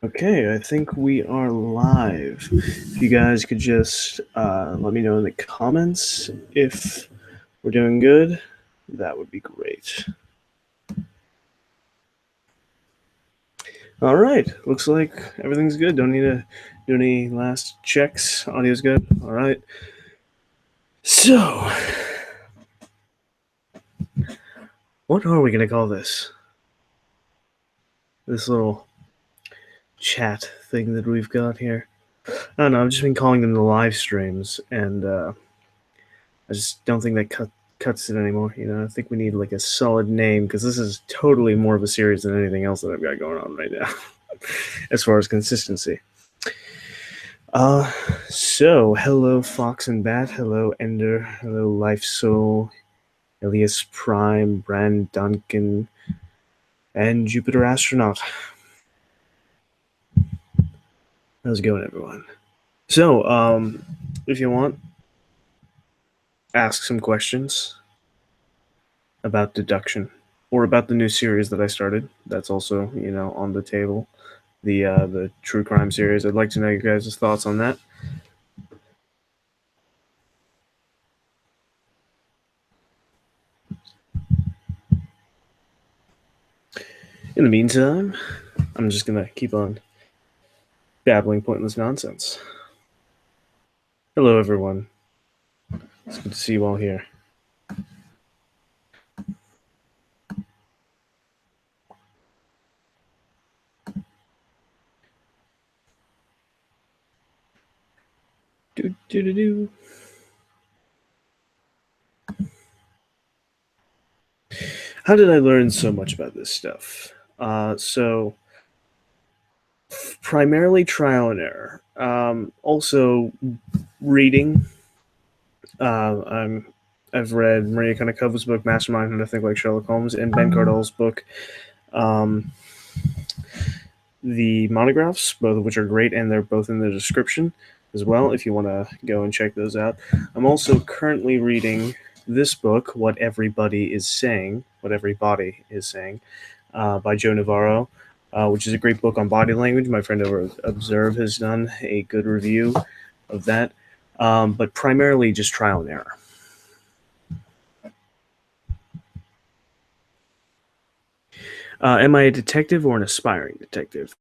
Okay, I think we are live. If you guys could just let me know in the comments if we're doing good, that would be great. All right, looks like everything's good. Don't need to do any last checks. Audio's good. All right. So, what are we going to call this? This little chat thing that we've got here. I don't know, I've just been calling them the live streams, and I just don't think that cuts it anymore. I think we need like a solid name because this is totally more of a series than anything else that I've got going on right now, as far as consistency. Uh, so hello Fox and Bat, hello Ender, hello Life Soul, Elias Prime, Brand Duncan, and Jupiter Astronaut. How's it going, everyone? So, if you want, ask some questions about deduction or about the new series that I started. That's also, on the table. The true crime series. I'd like to know your guys' thoughts on that. In the meantime, I'm just gonna keep on babbling pointless nonsense. Hello, everyone. It's good to see you all here. Do do do do. How did I learn so much about this stuff? So primarily trial and error. Also reading. I've read Maria Konikova's book Mastermind and I Think Like Sherlock Holmes and Ben Cardall's book, the monographs, both of which are great, and they're both in the description as well if you want to go and check those out. I'm also currently reading this book, What Everybody Is Saying, by Joe Navarro, which is a great book on body language. My friend over at Observe has done a good review of that, but primarily just trial and error. Am I a detective or an aspiring detective?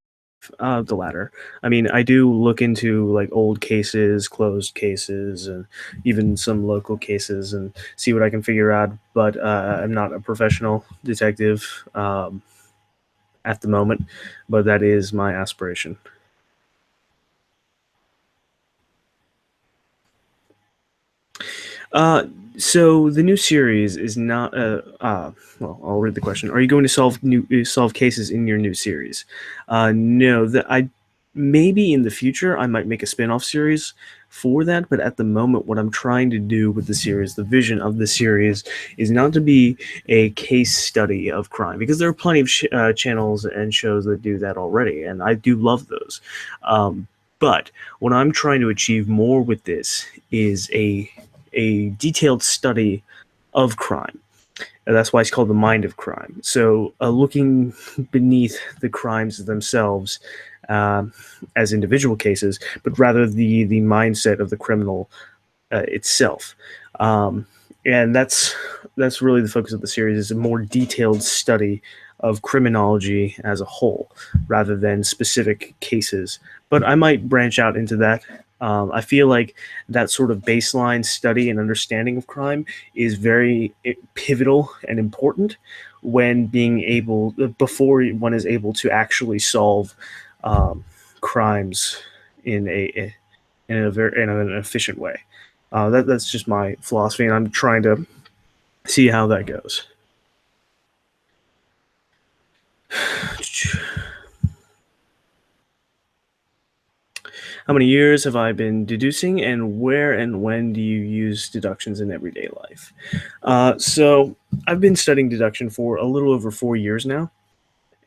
The latter. I mean, I do look into like old cases, closed cases, and even some local cases, and see what I can figure out. But I'm not a professional detective at the moment, but that is my aspiration. So the new series is not. Well, I'll read the question. Are you going to solve cases in your new series? No. That I maybe in the future I might make a spin-off series for that, but at the moment, what I'm trying to do with the series, the vision of the series, is not to be a case study of crime because there are plenty of channels and shows that do that already, and I do love those. But what I'm trying to achieve more with this is a detailed study of crime. And that's why it's called the mind of crime. So, looking beneath the crimes themselves uh, as individual cases, but rather the mindset of the criminal itself. And that's really the focus of the series is a more detailed study of criminology as a whole rather than specific cases. But I might branch out into that. I feel like that sort of baseline study and understanding of crime is very pivotal and important when being able before one is able to actually solve crimes in in an efficient way. That's just my philosophy, and I'm trying to see how that goes. How many years have I been deducing, and where and when do you use deductions in everyday life? So I've been studying deduction for a little over 4 years now,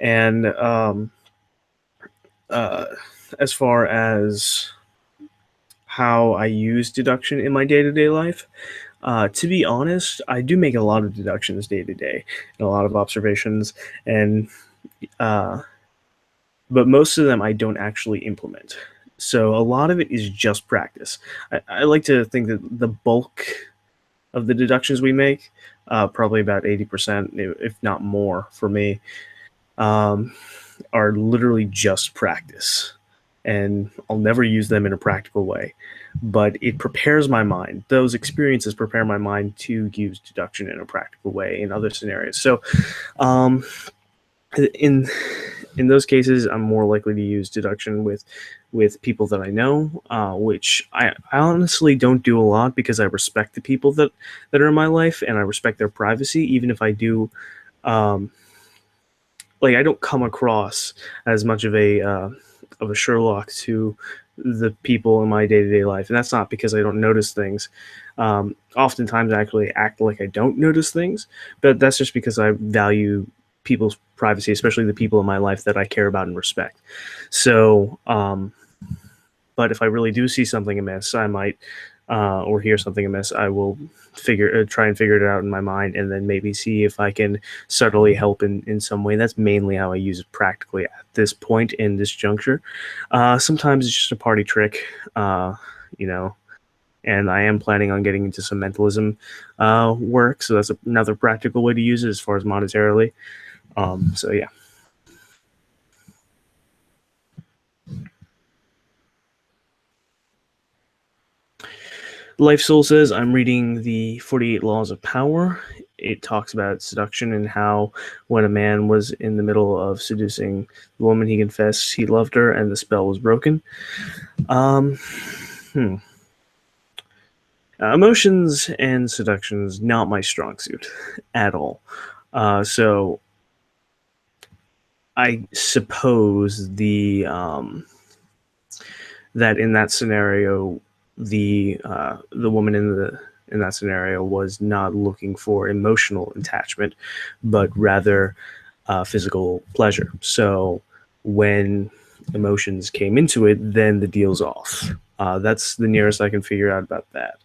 and uh, as far as how I use deduction in my day-to-day life, to be honest, I do make a lot of deductions day to day and a lot of observations. And uh, but most of them I don't actually implement. So a lot of it is just practice. I like to think that the bulk of the deductions we make, probably about 80%, if not more, for me, um, are literally just practice. And I'll never use them in a practical way. But it prepares my mind. Those experiences prepare my mind to use deduction in a practical way in other scenarios. So, um, in in those cases, I'm more likely to use deduction with people that I know, which I honestly don't do a lot because I respect the people that are in my life and I respect their privacy, even if I do. Um, like I don't come across as much of a Sherlock to the people in my day to day life, and that's not because I don't notice things. Oftentimes, I actually act like I don't notice things, but that's just because I value people's privacy, especially the people in my life that I care about and respect. So, but if I really do see something amiss, I might, or hear something amiss, I will try and figure it out in my mind, and then maybe see if I can subtly help in some way. That's mainly how I use it practically at this point in this juncture. Sometimes it's just a party trick, you know. And I am planning on getting into some mentalism work, so that's another practical way to use it as far as monetarily. So yeah. Life Soul says, I'm reading the 48 Laws of Power. It talks about seduction and how when a man was in the middle of seducing the woman, he confessed he loved her and the spell was broken. Um, hmm. Emotions and seductions, not my strong suit at all. So I suppose that in that scenario, the woman in that scenario was not looking for emotional attachment, but rather physical pleasure. So when emotions came into it, then the deal's off. That's the nearest I can figure out about that.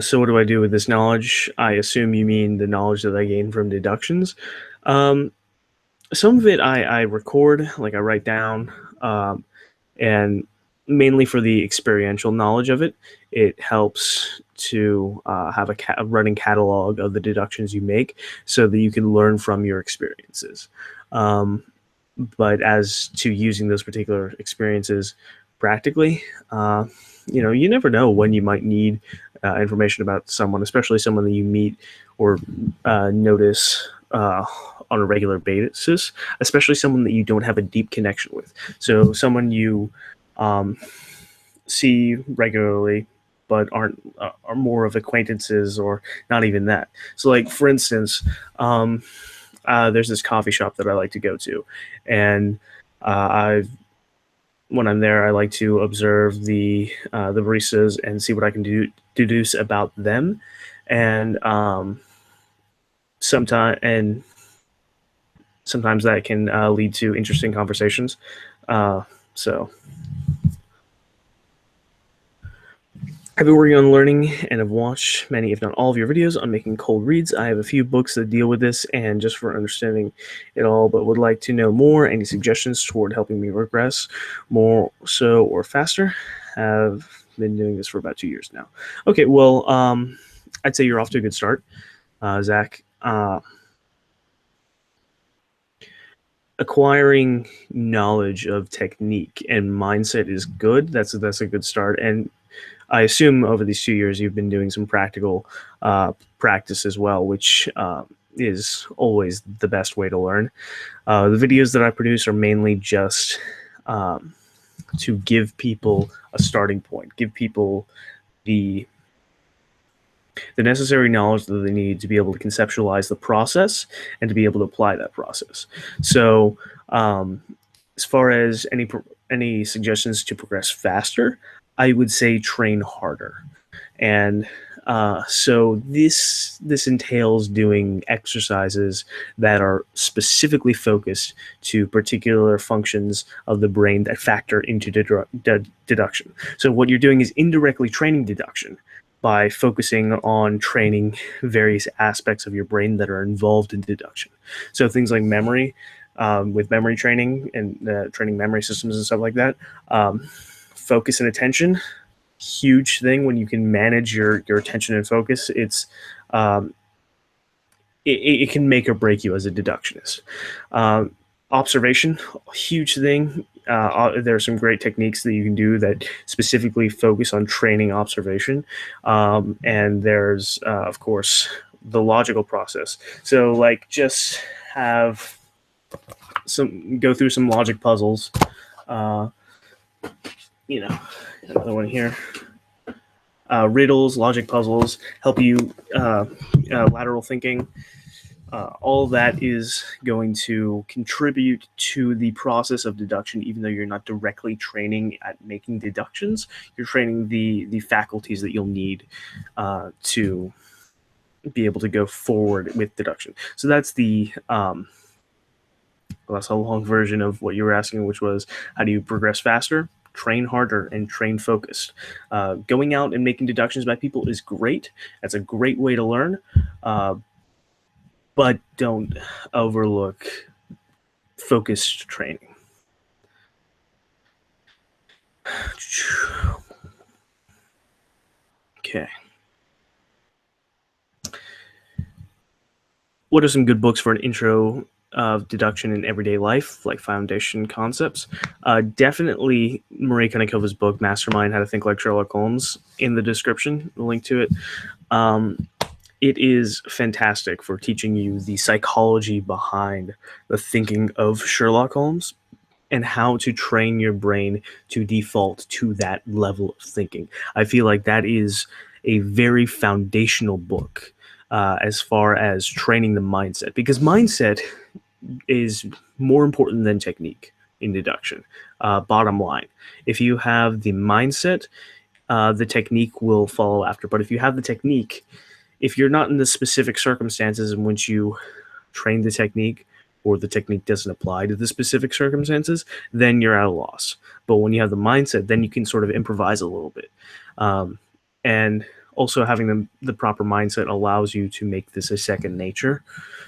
So what do I do with this knowledge? I assume you mean the knowledge that I gain from deductions. Um, some of it I record, like I write down, um, and mainly for the experiential knowledge of it. It helps to have a running catalog of the deductions you make, so that you can learn from your experiences. Um, but as to using those particular experiences practically, you never know when you might need information about someone, especially someone that you meet or notice on a regular basis, especially someone that you don't have a deep connection with. So someone you um, see regularly but aren't are more of acquaintances or not even that. So like for instance, there's this coffee shop that I like to go to, and I've when I'm there, I like to observe the baristas and see what I can deduce about them, and sometimes that can lead to interesting conversations. So I've been working on learning and have watched many, if not all, of your videos on making cold reads. I have a few books that deal with this and just for understanding it all, but would like to know more. Any suggestions toward helping me progress more so or faster? Have been doing this for about 2 years now. Okay, well, I'd say you're off to a good start, Zach. Acquiring knowledge of technique and mindset is good. That's a good start, and I assume over these 2 years you've been doing some practical practice as well, which is always the best way to learn. The videos that I produce are mainly just um, to give people a starting point, give people the the necessary knowledge that they need to be able to conceptualize the process and to be able to apply that process. So, as far as any suggestions to progress faster, I would say train harder. And so this entails doing exercises that are specifically focused to particular functions of the brain that factor into deduction. So what you're doing is indirectly training deduction, by focusing on training various aspects of your brain that are involved in deduction. So things like memory, with memory training and training memory systems and stuff like that. Focus and attention, huge thing when you can manage your attention and focus. It can make or break you as a deductionist. Observation, huge thing. There are some great techniques that you can do that specifically focus on training observation. And there's, of course, the logical process. So, like, just go through some logic puzzles. Another one here. Riddles, logic puzzles help you lateral thinking. All of that is going to contribute to the process of deduction, even though you're not directly training at making deductions. You're training the faculties that you'll need to be able to go forward with deduction. So that's that's a long version of what you were asking, which was how do you progress faster? Train harder and train focused. Going out and making deductions by people is great. That's a great way to learn. But don't overlook focused training. Okay. What are some good books for an intro of deduction in everyday life, like foundation concepts? Definitely Marie Konikova's book, Mastermind, How to Think Like Sherlock Holmes, in the description, the link to it. It is fantastic for teaching you the psychology behind the thinking of Sherlock Holmes and how to train your brain to default to that level of thinking. I feel like that is a very foundational book as far as training the mindset, because mindset is more important than technique in deduction. Bottom line, if you have the mindset, the technique will follow after. But if you have the technique, if you're not in the specific circumstances in which you train the technique, or the technique doesn't apply to the specific circumstances, then you're at a loss. But when you have the mindset, then you can sort of improvise a little bit. And also having the proper mindset allows you to make this a second nature.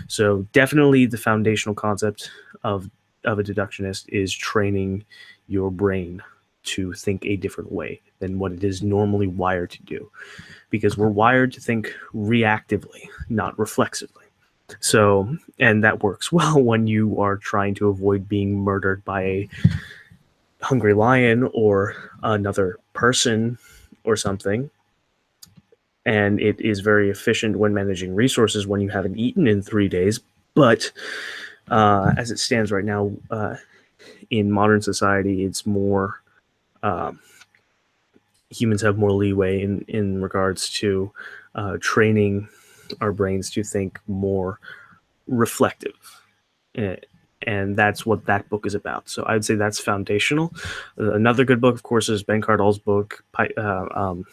So definitely the foundational concept of a deductionist is training your brain to think a different way than what it is normally wired to do. Because we're wired to think reactively, not reflexively. So, and that works well when you are trying to avoid being murdered by a hungry lion or another person or something. And it is very efficient when managing resources when you haven't eaten in 3 days. But as it stands right now, in modern society, it's more humans have more leeway in regards to training our brains to think more reflective. And that's what that book is about. So I would say that's foundational. Another good book, of course, is Ben Cardall's book, The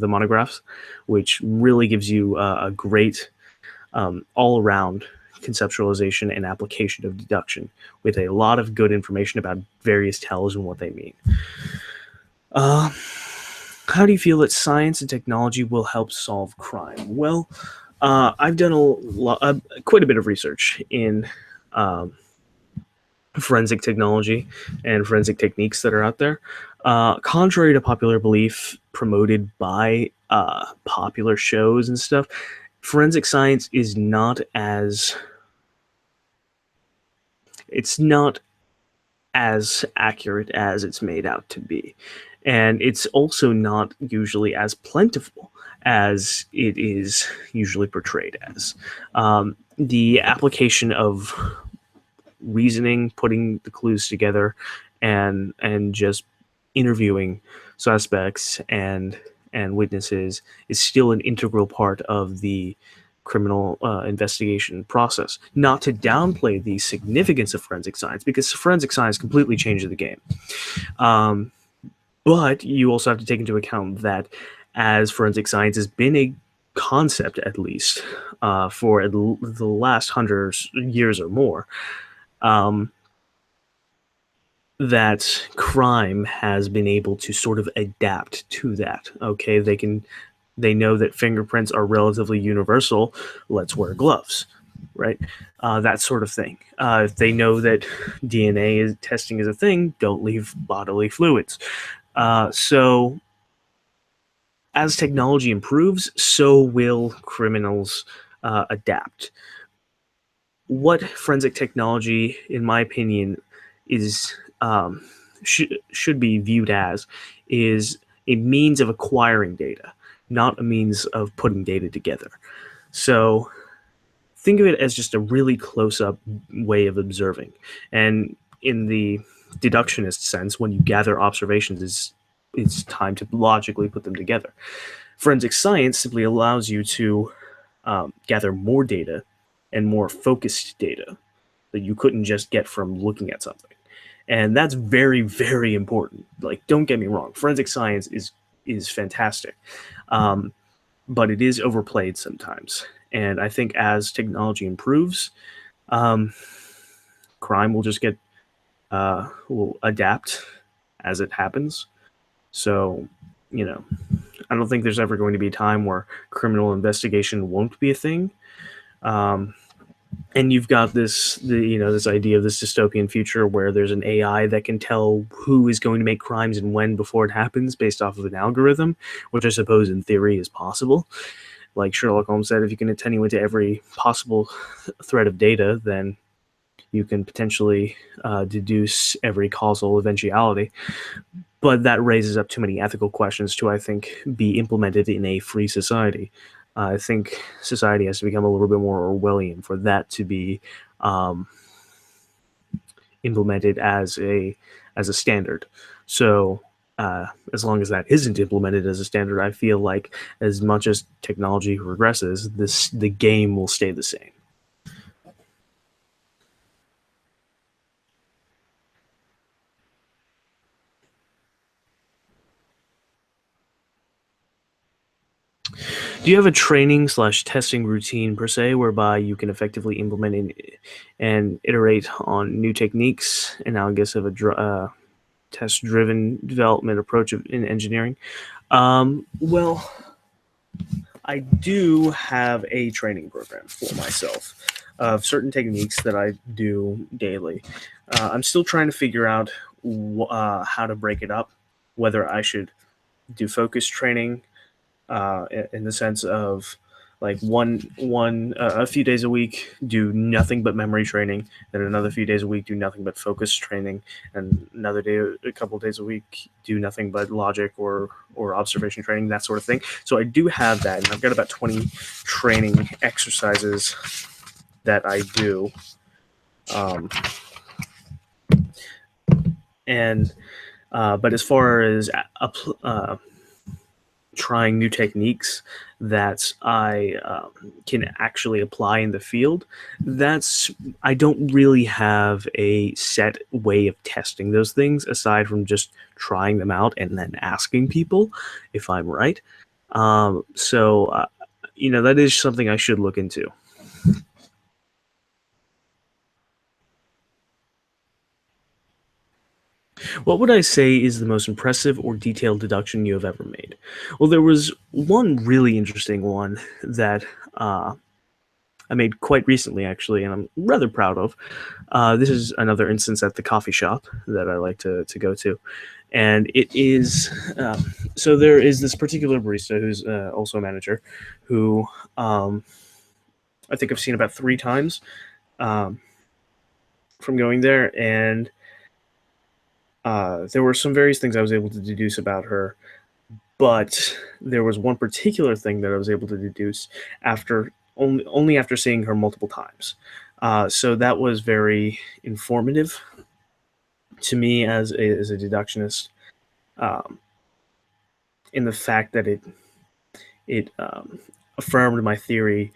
Monographs, which really gives you a great all-around conceptualization and application of deduction with a lot of good information about various tells and what they mean. How do you feel that science and technology will help solve crime? Well, I've done quite a bit of research in forensic technology and forensic techniques that are out there. Contrary to popular belief promoted by popular shows and stuff, forensic science is not as accurate as it's made out to be. And it's also not usually as plentiful as it is usually portrayed as. The application of reasoning, putting the clues together, and just interviewing suspects and witnesses is still an integral part of the criminal investigation process. Not to downplay the significance of forensic science, because forensic science completely changed the game. But you also have to take into account that as forensic science has been a concept, at least, for the last 100 years or more, that crime has been able to sort of adapt to that. Okay, they know that fingerprints are relatively universal. Let's wear gloves, right? That sort of thing. If they know that testing is a thing, don't leave bodily fluids. So as technology improves, so will criminals adapt. What forensic technology, in my opinion, is should be viewed as is a means of acquiring data, not a means of putting data together. So think of it as just a really close-up way of observing. And in the deductionist sense, when you gather observations, it's time to logically put them together. Forensic science simply allows you to gather more data and more focused data that you couldn't just get from looking at something. And that's very, very important. Like, don't get me wrong, forensic science is fantastic, um, but it is overplayed sometimes. And I think as technology improves, um, crime will just get will adapt as it happens. So, you know, I don't think there's ever going to be a time where criminal investigation won't be a thing. Um, and you've got this idea of this dystopian future where there's an AI that can tell who is going to make crimes and when before it happens based off of an algorithm, which I suppose in theory is possible. Like Sherlock Holmes said, if you can attenuate to every possible thread of data, then you can potentially deduce every causal eventuality. But that raises up too many ethical questions to, I think, be implemented in a free society. I think society has to become a little bit more Orwellian for that to be um, implemented as a standard. So as long as that isn't implemented as a standard, I feel like as much as technology regresses, the game will stay the same. Do you have a training slash testing routine per se, whereby you can effectively implement and iterate on new techniques analogous of a test driven development approach in engineering? Well, I do have a training program for myself of certain techniques that I do daily. I'm still trying to figure out how to break it up, whether I should do focus training in the sense of like one a few days a week do nothing but memory training, then another few days a week do nothing but focus training, and another day a couple of days a week do nothing but logic or observation training, that sort of thing. So I do have that, and I've got about 20 training exercises that I do. Um, and But as far as trying new techniques that I can actually apply in the field, that's I don't really have a set way of testing those things aside from just trying them out and then asking people if I'm right. So that is something I should look into. What would I say is the most impressive or detailed deduction you have ever made? Well, there was one really interesting one that I made quite recently, actually, and I'm rather proud of. This is another instance at the coffee shop that I like to go to. And it is so there is this particular barista who's also a manager who I think I've seen about three times um, from going there. And there were some various things I was able to deduce about her, but there was one particular thing that I was able to deduce after only after seeing her multiple times. So that was very informative to me as a deductionist, um, in the fact that it affirmed my theory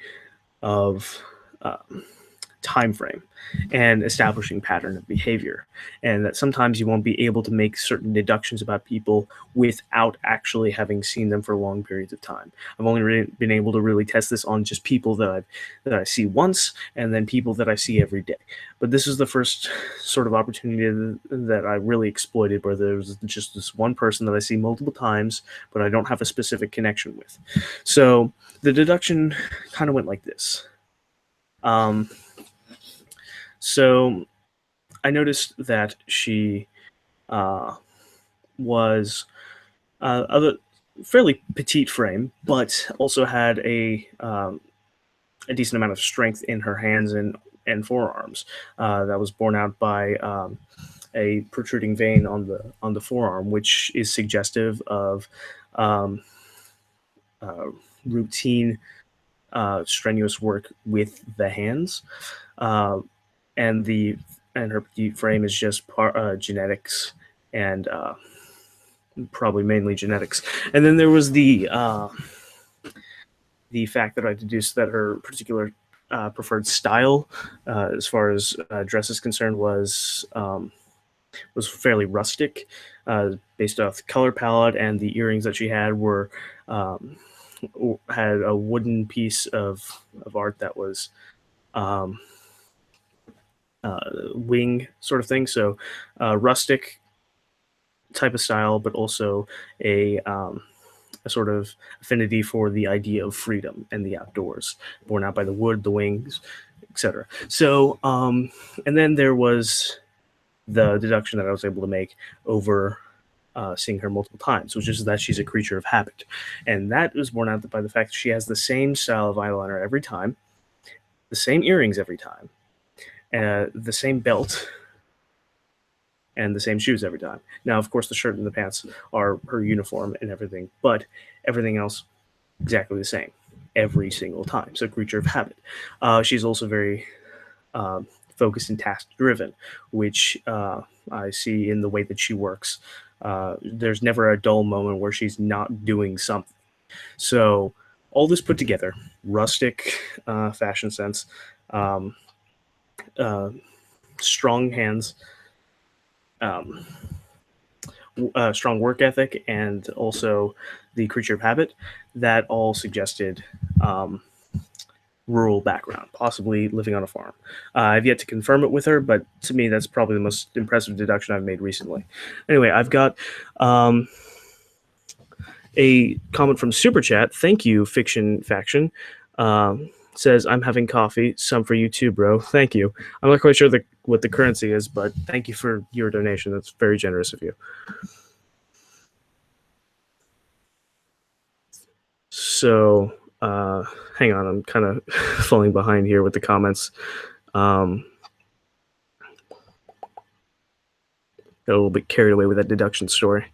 of uh, time frame and establishing pattern of behavior, and that sometimes you won't be able to make certain deductions about people without actually having seen them for long periods of time. I've only been able to really test this on just people that I see once, and then people that I see every day. But this is the first sort of opportunity that I really exploited, where there's just this one person that I see multiple times, but I don't have a specific connection with. So the deduction kind of went like this. So I noticed that she was of a fairly petite frame, but also had a decent amount of strength in her hands and forearms. That was borne out by a protruding vein on the forearm, which is suggestive of um, routine strenuous work with the hands. And her petite frame is just genetics, and probably mainly genetics. And then there was the fact that I deduced that her particular preferred style, as far as dress is concerned, was fairly rustic, based off the color palette, and the earrings that she had were had a wooden piece of art that was wing sort of thing. So rustic type of style, but also a sort of affinity for the idea of freedom and the outdoors, borne out by the wood, the wings, etc. So, and then there was the deduction that I was able to make over seeing her multiple times, which is that she's a creature of habit. And that was borne out by the fact that she has the same style of eyeliner every time, the same earrings every time, the same belt, and the same shoes every time. Now, of course, the shirt and the pants are her uniform and everything, but everything else exactly the same every single time. So, creature of habit. She's also very focused and task driven, which I see in the way that she works. There's never a dull moment where she's not doing something. So, all this put together, rustic fashion sense, strong hands, strong work ethic, and also the creature of habit, that all suggested rural background, possibly living on a farm. I've yet to confirm it with her, but to me, that's probably the most impressive deduction I've made recently. Anyway, I've got a comment from Super Chat. Thank you, Fiction Faction. Says, I'm having coffee. Some for you too, bro. Thank you. I'm not quite sure what the currency is, but thank you for your donation. That's very generous of you. So, hang on. I'm kind of falling behind here with the comments. Got a little bit carried away with that deduction story.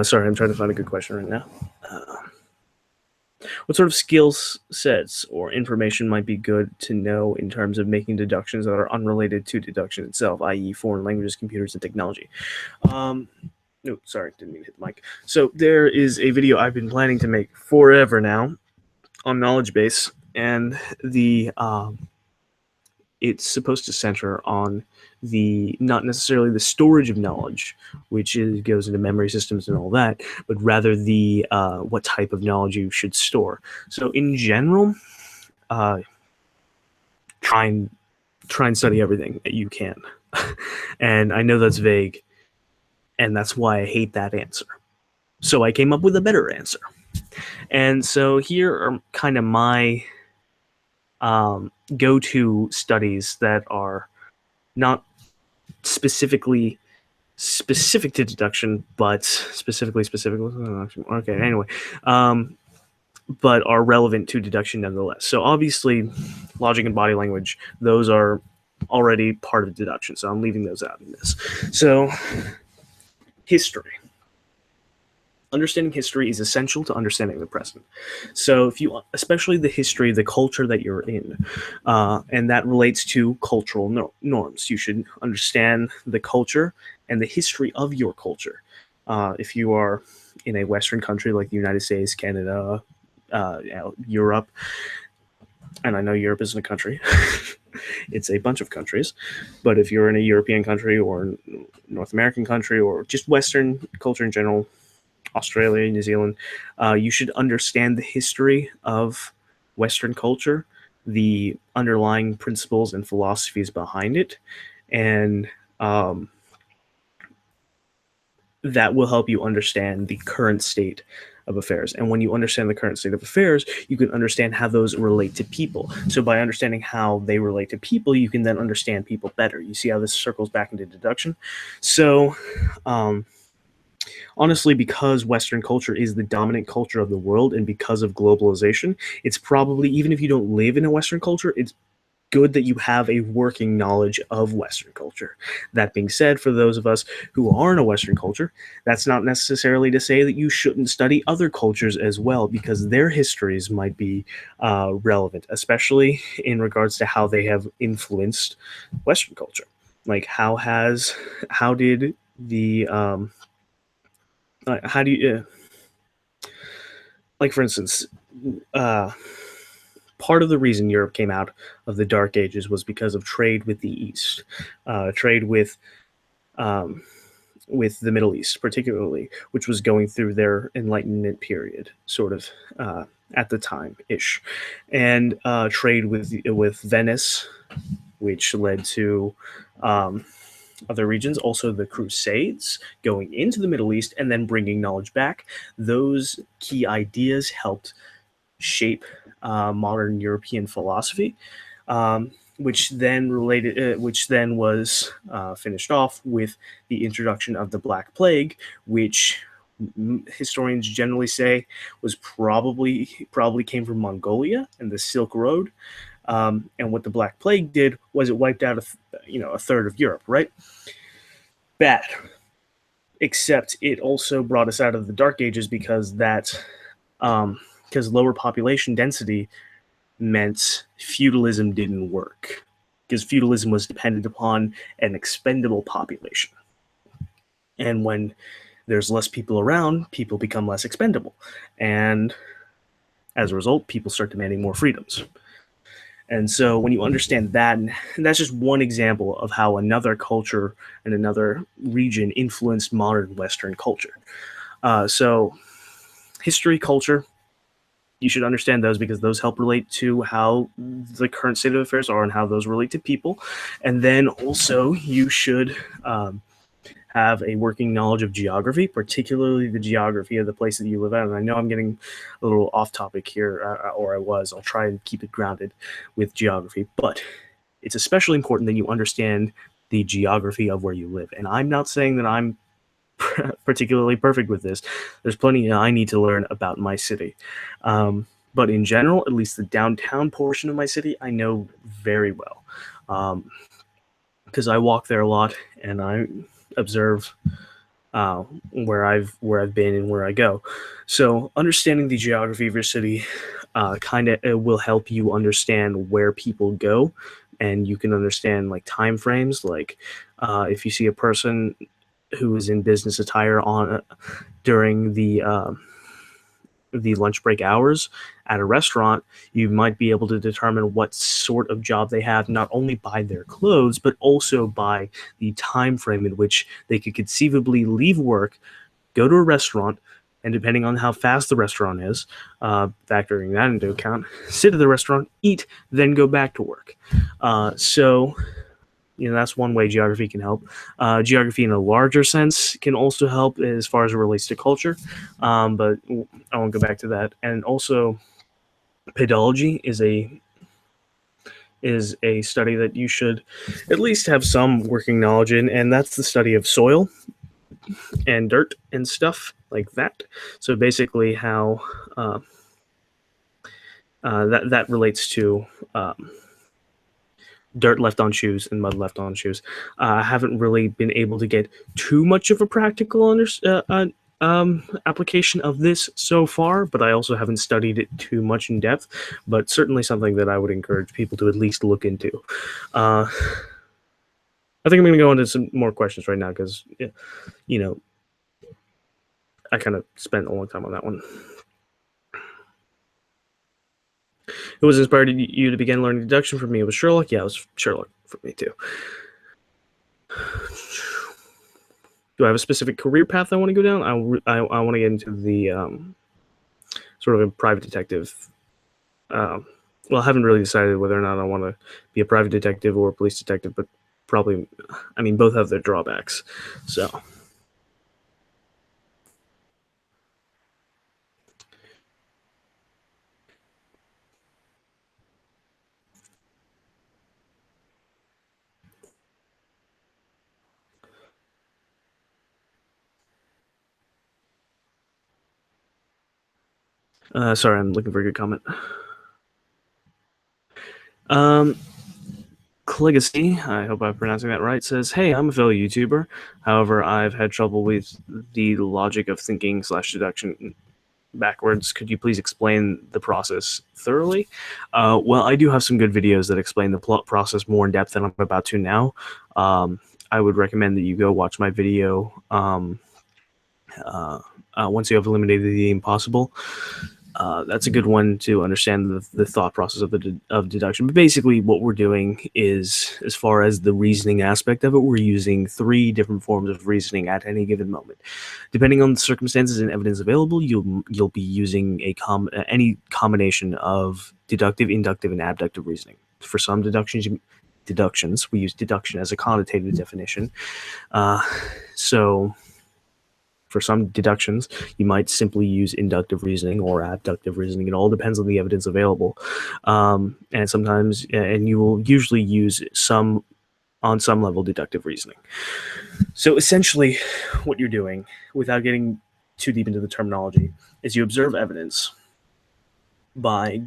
Sorry, I'm trying to find a good question right now. What sort of skills sets or information might be good to know in terms of making deductions that are unrelated to deduction itself, i.e., foreign languages, computers, and technology? No, sorry, didn't mean to hit the mic. So there is a video I've been planning to make forever now on knowledge base, and it's supposed to center on not necessarily the storage of knowledge, which goes into memory systems and all that, but rather the what type of knowledge you should store. So in general, try and study everything that you can. And I know that's vague, and that's why I hate that answer. So I came up with a better answer. And so here are kind of my go-to studies that are not specifically specific to deduction, but specifically. Okay, anyway, but are relevant to deduction nonetheless. So obviously, logic and body language; those are already part of deduction. So I'm leaving those out in this. So history. understanding history is essential to understanding the present. So if you, especially the history of the culture that you're in, and that relates to cultural norms, you should understand the culture and the history of your culture. If you are in a Western country like the United States, Canada, Europe, and I know Europe isn't a country, it's a bunch of countries, but if you're in a European country or North American country or just Western culture in general, Australia, New Zealand, you should understand the history of Western culture, the underlying principles and philosophies behind it, and that will help you understand the current state of affairs. And when you understand the current state of affairs, you can understand how those relate to people. So by understanding how they relate to people, you can then understand people better. You see how this circles back into deduction? So, honestly, because Western culture is the dominant culture of the world and because of globalization, it's probably, even if you don't live in a Western culture, it's good that you have a working knowledge of Western culture. That being said, for those of us who are in a Western culture, that's not necessarily to say that you shouldn't study other cultures as well, because their histories might be relevant, especially in regards to how they have influenced Western culture. Like how did the how do you like, for instance, part of the reason Europe came out of the Dark Ages was because of trade with the East, trade with the Middle East, particularly, which was going through their Enlightenment period, sort of at the time ish, and trade with Venice, which led to other regions. Also, the Crusades going into the Middle East and then bringing knowledge back. Those key ideas helped shape modern European philosophy, which then was finished off with the introduction of the Black Plague, which historians generally say was probably came from Mongolia and the Silk Road. And what the Black Plague did was it wiped out a third of Europe, right? Bad. Except it also brought us out of the Dark Ages because lower population density meant feudalism didn't work, because feudalism was dependent upon an expendable population. And when there's less people around, people become less expendable. And as a result, people start demanding more freedoms. And so when you understand that, and that's just one example of how another culture and another region influenced modern Western culture. So history, culture, you should understand those because those help relate to how the current state of affairs are and how those relate to people. And then also you should have a working knowledge of geography, particularly the geography of the place that you live at. And I know I'm getting a little off topic here, or I was. I'll try and keep it grounded with geography. But it's especially important that you understand the geography of where you live. And I'm not saying that I'm particularly perfect with this. There's plenty I need to learn about my city. But in general, at least the downtown portion of my city, I know very well. Because I walk there a lot and I observe where I've been and where I go. So understanding the geography of your city kind of will help you understand where people go, and you can understand like time frames. Like if you see a person who is in business attire during the lunch break hours at a restaurant, you might be able to determine what sort of job they have, not only by their clothes, but also by the time frame in which they could conceivably leave work, go to a restaurant, and depending on how fast the restaurant is, factoring that into account, sit at the restaurant, eat, then go back to work. So that's one way geography can help. Geography in a larger sense can also help as far as it relates to culture, but I won't go back to that. And also, pedology is a study that you should at least have some working knowledge in, and that's the study of soil and dirt and stuff like that. So basically how that relates to dirt left on shoes and mud left on shoes. I haven't really been able to get too much of a practical application of this so far, but I also haven't studied it too much in depth. But certainly something that I would encourage people to at least look into. I think I'm going to go into some more questions right now because, you know, I kind of spent a long time on that one. Who was inspired you to begin learning deduction? For me, it was Sherlock. Yeah, it was Sherlock for me too. Do I have a specific career path I want to go down? I want to get into the sort of a private detective. Well, I haven't really decided whether or not I want to be a private detective or a police detective, but probably, I mean, both have their drawbacks. So, sorry, I'm looking for a good comment. Clegacy, I hope I'm pronouncing that right, says, "Hey, I'm a fellow YouTuber. However, I've had trouble with the logic of thinking / deduction backwards. Could you please explain the process thoroughly?" Well, I do have some good videos that explain the plot process more in depth than I'm about to now. I would recommend that you go watch my video once you have eliminated the impossible. That's a good one to understand the thought process of deduction. But basically, what we're doing is, as far as the reasoning aspect of it, we're using 3 different forms of reasoning at any given moment. Depending on the circumstances and evidence available, you'll be using any combination of deductive, inductive, and abductive reasoning. For some deductions, we use deduction as a connotative definition. So for some deductions, you might simply use inductive reasoning or abductive reasoning. It all depends on the evidence available. And sometimes, and you will usually use on some level, deductive reasoning. So essentially, what you're doing, without getting too deep into the terminology, is you observe evidence by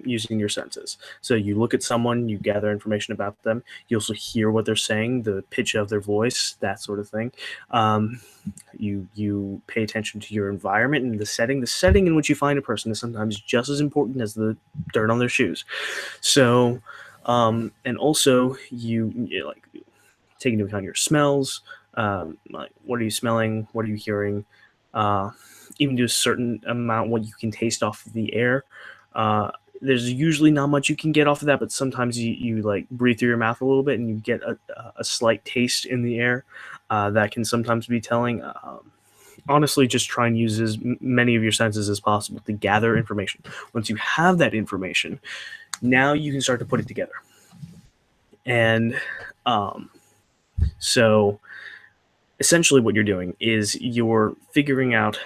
using your senses. So you look at someone, you gather information about them. You also hear what they're saying, the pitch of their voice, that sort of thing. You pay attention to your environment and the setting. The setting in which you find a person is sometimes just as important as the dirt on their shoes. So, and also you like take into account your smells. Like, what are you smelling? What are you hearing? Even to a certain amount, what you can taste off of the air. There's usually not much you can get off of that, but sometimes you like breathe through your mouth a little bit and you get a slight taste in the air. That can sometimes be telling. Honestly, just try and use as many of your senses as possible to gather information. Once you have that information, now you can start to put it together. And so essentially what you're doing is you're figuring out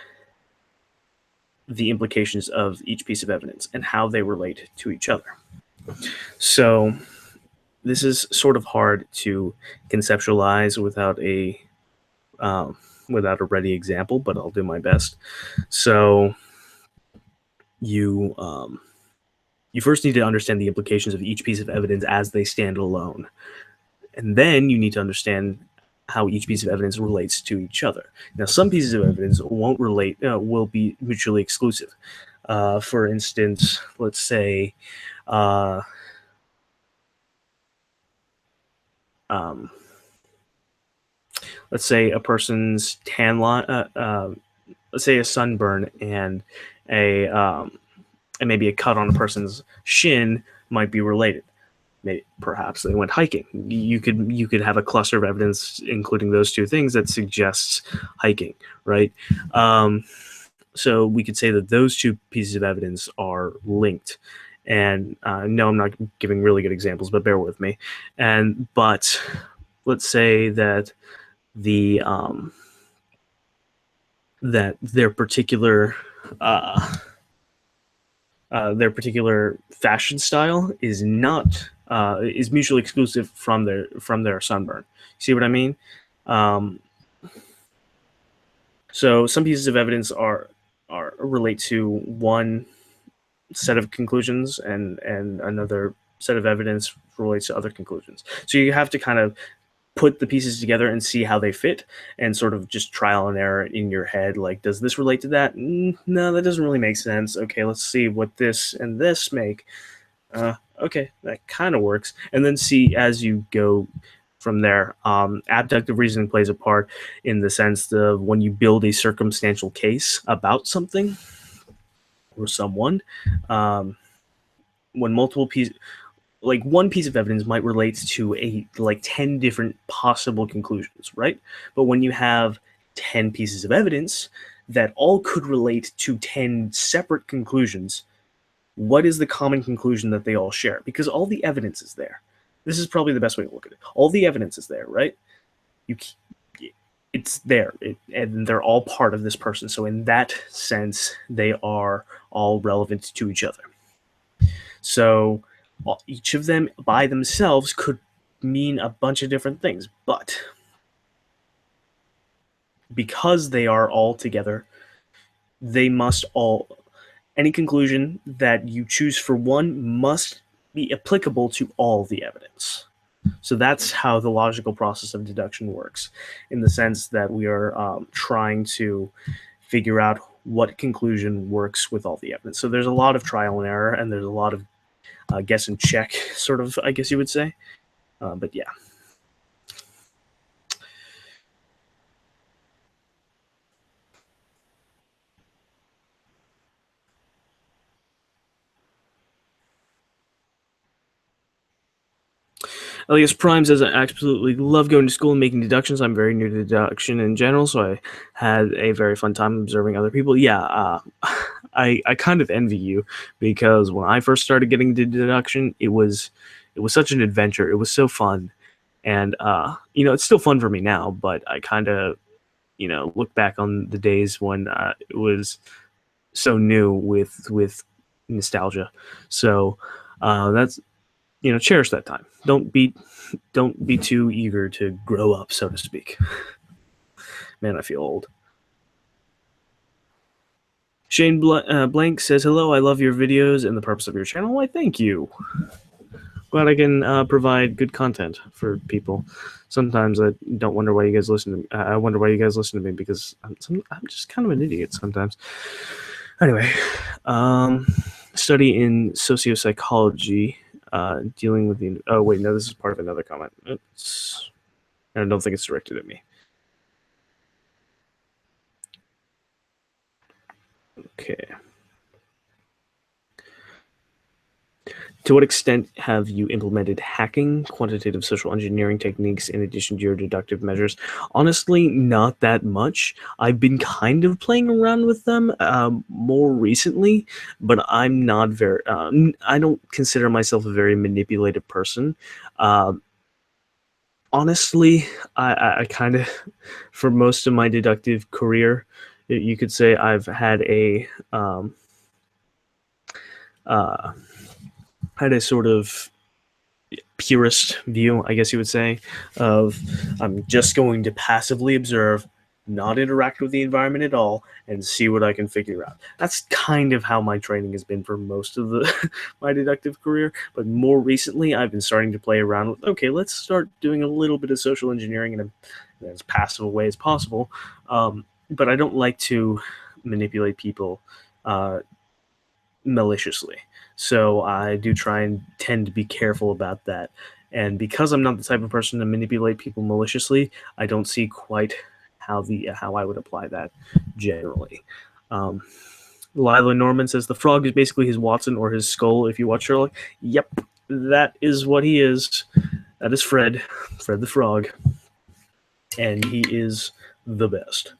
the implications of each piece of evidence and how they relate to each other. So this is sort of hard to conceptualize without a ready example, but I'll do my best. So you first need to understand the implications of each piece of evidence as they stand alone, and then you need to understand how each piece of evidence relates to each other. Now, some pieces of evidence won't relate, will be mutually exclusive. For instance, let's say, a person's tan line, let's say a sunburn and and maybe a cut on a person's shin might be related. Maybe perhaps they went hiking. You could have a cluster of evidence, including those 2 things, that suggests hiking, right? So we could say that those 2 pieces of evidence are linked. And no, I'm not giving really good examples, but bear with me. But let's say that that their particular fashion style is not is mutually exclusive from their sunburn. See what I mean? So some pieces of evidence are relate to one set of conclusions, and another set of evidence relates to other conclusions. So you have to kind of put the pieces together and see how they fit, and sort of just trial and error in your head. Like, does this relate to that? No, that doesn't really make sense. Okay, let's see what this and this make. Okay, that kind of works. And then see as you go from there. Abductive reasoning plays a part in the sense of when you build a circumstantial case about something or someone. Um, when multiple pieces, like one piece of evidence might relate to like 10 different possible conclusions, right? But when you have 10 pieces of evidence that all could relate to 10 separate conclusions, what is the common conclusion that they all share? Because all the evidence is there. This is probably the best way to look at it. All the evidence is there, right? You, it's there, and they're all part of this person. So in that sense, they are all relevant to each other. So each of them by themselves could mean a bunch of different things, but because they are all together, they must all, any conclusion that you choose for one must be applicable to all the evidence. So that's how the logical process of deduction works, in the sense that we are trying to figure out what conclusion works with all the evidence. So there's a lot of trial and error, and there's a lot of guess and check, sort of, I guess you would say. But yeah. Elias Prime says, I absolutely love going to school and making deductions. I'm very new to deduction in general, so I had a very fun time observing other people. Yeah, I kind of envy you, because when I first started getting into deduction, it was such an adventure. It was so fun, and it's still fun for me now. But I kind of look back on the days when it was so new with nostalgia. So that's cherish that time. Don't be too eager to grow up, so to speak. Man, I feel old. Shane Blank says, hello, I love your videos and the purpose of your channel. Why, thank you. Glad I can provide good content for people. Sometimes I don't wonder why you guys listen to me. I wonder why you guys listen to me, because I'm just kind of an idiot sometimes. Anyway, study in sociopsychology, dealing with the... Oh, wait, no, this is part of another comment. I don't think it's directed at me. Okay. To what extent have you implemented hacking, quantitative social engineering techniques in addition to your deductive measures? Honestly, not that much. I've been kind of playing around with them more recently, but I'm not very... I don't consider myself a very manipulative person. Honestly, I kind of, for most of my deductive career, you could say I've had a sort of purist view, I guess you would say, of I'm just going to passively observe, not interact with the environment at all, and see what I can figure out. That's kind of how my training has been for most of the my deductive career. But more recently, I've been starting to play around with, okay, let's start doing a little bit of social engineering in as passive a way as possible. But I don't like to manipulate people maliciously. So I do try and tend to be careful about that. And because I'm not the type of person to manipulate people maliciously, I don't see quite how I would apply that generally. Um, Lila Norman says the frog is basically his Watson or his Skull. If you watch Sherlock, yep, that is what he is. That is Fred the Frog, and he is the best.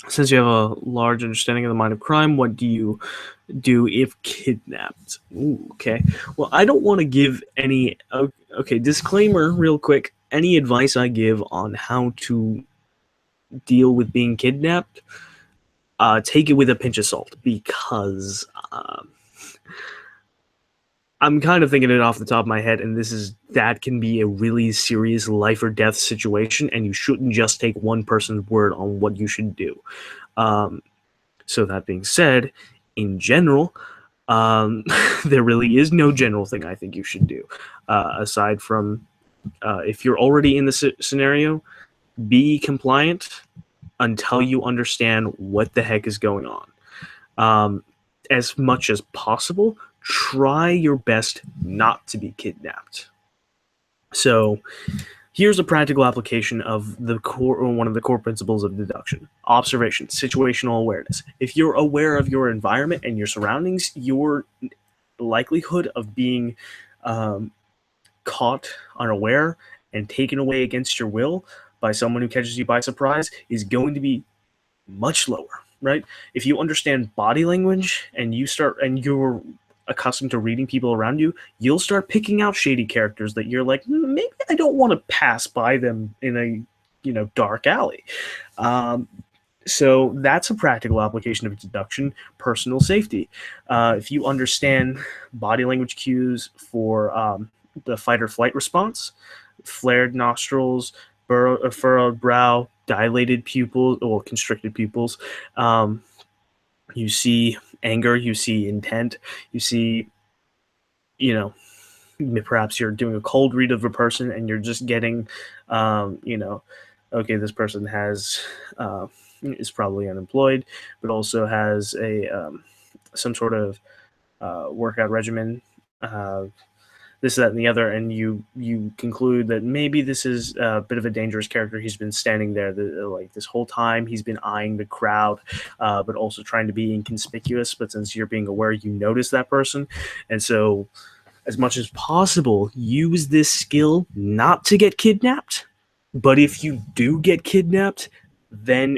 Since you have a large understanding of the mind of crime, what do you do if kidnapped? Ooh, okay. Well, I don't want to give any... Okay, disclaimer real quick. Any advice I give on how to deal with being kidnapped, take it with a pinch of salt, because I'm kind of thinking it off the top of my head, and that can be a really serious life or death situation, and you shouldn't just take one person's word on what you should do. So that being said, in general, there really is no general thing I think you should do, aside from if you're already in the scenario, be compliant until you understand what the heck is going on. As much as possible, try your best not to be kidnapped. So here's a practical application of one of the core principles of deduction: observation, situational awareness. If you're aware of your environment and your surroundings, your likelihood of being caught unaware and taken away against your will by someone who catches you by surprise is going to be much lower, right? If you understand body language and you're accustomed to reading people around you, you'll start picking out shady characters that you're like, maybe I don't want to pass by them in a dark alley. So that's a practical application of deduction. Personal safety. If you understand body language cues for the fight or flight response, flared nostrils, furrowed brow, dilated pupils, or constricted pupils, you see anger, you see intent, you see, perhaps you're doing a cold read of a person and you're just getting, okay, this person is probably unemployed, but also has some sort of workout regimen, this, that, and the other, and you conclude that maybe this is a bit of a dangerous character. He's been standing there like this whole time. He's been eyeing the crowd, but also trying to be inconspicuous. But since you're being aware, you notice that person, and so as much as possible, use this skill not to get kidnapped. But if you do get kidnapped, then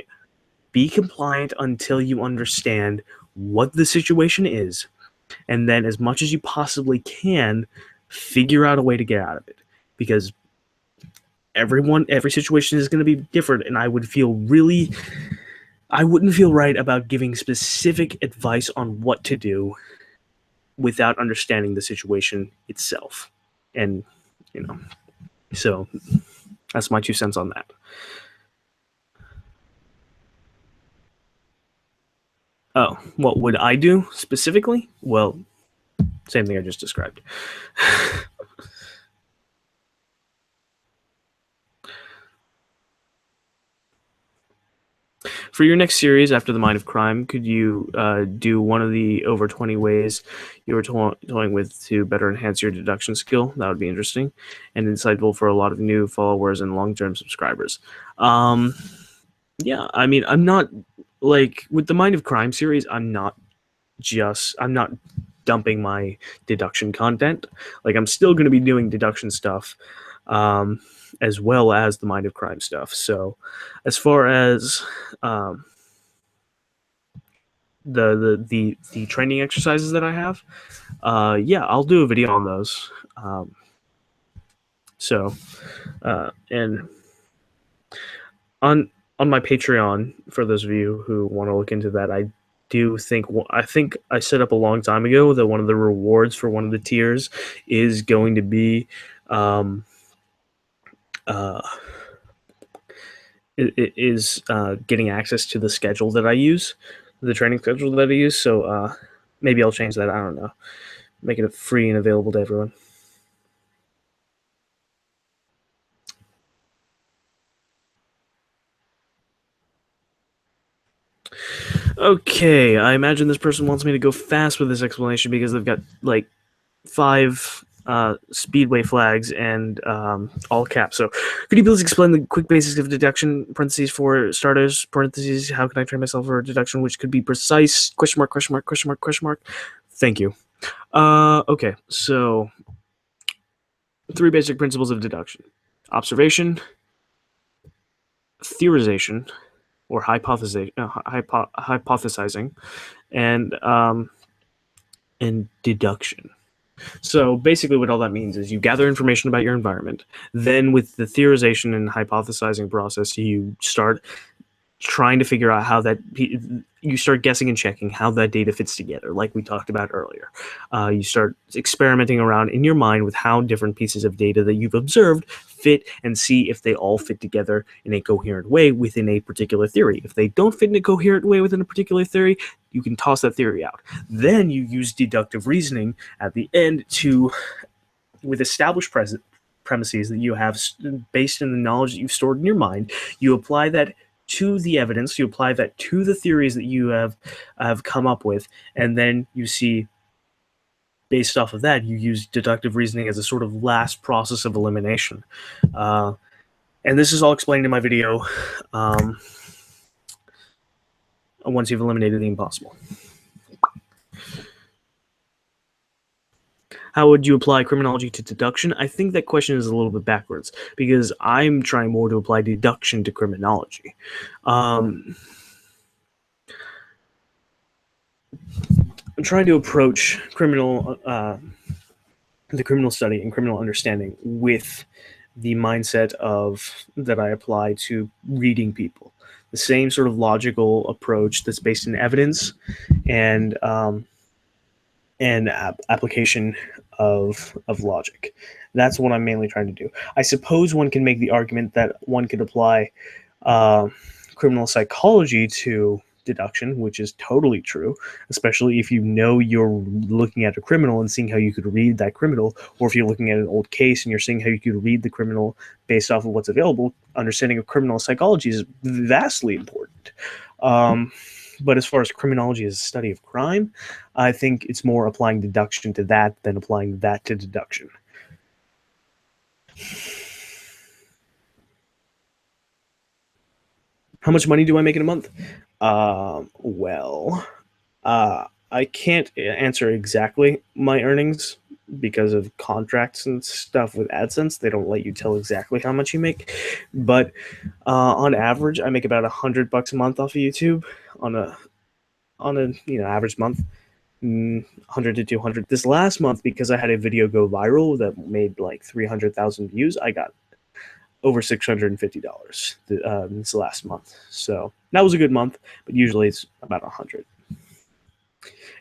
be compliant until you understand what the situation is, and then as much as you possibly can, figure out a way to get out of it, because every situation is going to be different, and I wouldn't feel right about giving specific advice on what to do without understanding the situation itself. And so that's my 2 cents on that. Oh, what would I do specifically? Well, same thing I just described. For your next series after The Mind of Crime, could you do one of the over 20 ways you were toying with to better enhance your deduction skill? That would be interesting and insightful for a lot of new followers and long-term subscribers. Yeah, I mean, I'm not, like, with the Mind of Crime series, I'm not dumping my deduction content. Like, I'm still going to be doing deduction stuff, as well as the Mind of Crime stuff. So as far as the training exercises that I have, yeah, I'll do a video on those. And on my Patreon, for those of you who want to look into that, I think I set up a long time ago that one of the rewards for one of the tiers is going to be getting access to the schedule that I use, the training schedule that I use. So maybe I'll change that. I don't know. Make it free and available to everyone. Okay, I imagine this person wants me to go fast with this explanation because they've got like 5 speedway flags and all caps. So could you please explain the quick basics of deduction, parentheses, for starters, parentheses, how can I train myself for deduction which could be precise, question mark, question mark, question mark, question mark. Thank you. Okay, so 3 basic principles of deduction: observation, theorization, or hypothesizing, and deduction. So basically what all that means is you gather information about your environment. Then with the theorization and hypothesizing process, you start trying to figure out how that you start guessing and checking how that data fits together, like we talked about earlier. You start experimenting around in your mind with how different pieces of data that you've observed fit, and see if they all fit together in a coherent way within a particular theory. If they don't fit in a coherent way within a particular theory, you can toss that theory out. Then you use deductive reasoning at the end to, with established premises that you have based in the knowledge that you've stored in your mind, you apply that to the evidence, you apply that to the theories that you have come up with, and then you see, based off of that, you use deductive reasoning as a sort of last process of elimination. And this is all explained in my video, once you've eliminated the impossible. How would you apply criminology to deduction? I think that question is a little bit backwards, because I'm trying more to apply deduction to criminology. I'm trying to approach the criminal study and criminal understanding with the mindset that I apply to reading people. The same sort of logical approach that's based in evidence and application of logic. That's what I'm mainly trying to do. I suppose one can make the argument that one could apply criminal psychology to deduction, which is totally true, especially if you know you're looking at a criminal and seeing how you could read that criminal, or if you're looking at an old case and you're seeing how you could read the criminal based off of what's available. Understanding of criminal psychology is vastly important. But as far as criminology as a study of crime, I think it's more applying deduction to that than applying that to deduction. How much money do I make in a month? I can't answer exactly my earnings because of contracts and stuff with AdSense. They don't let you tell exactly how much you make, but on average, I make about $100 a month off of YouTube on a average month. 100 to 200. This last month, because I had a video go viral that made like 300,000 views, I got over $650 this last month. So that was a good month, but usually it's about 100.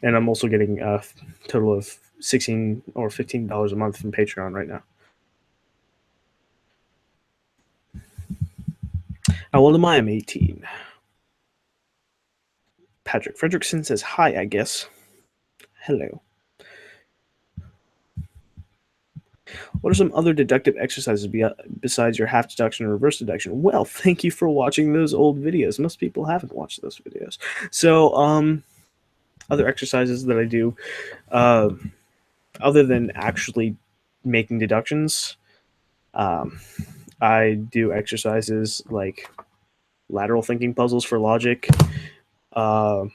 And I'm also getting a total of $16 or $15 a month from Patreon right now. How old am I? I'm 18. Patrick Fredrickson says hi, I guess. Hello. What are some other deductive exercises besides your half deduction and reverse deduction? Well, thank you for watching those old videos. Most people haven't watched those videos. So, other exercises that I do, other than actually making deductions, I do exercises like lateral thinking puzzles for logic. I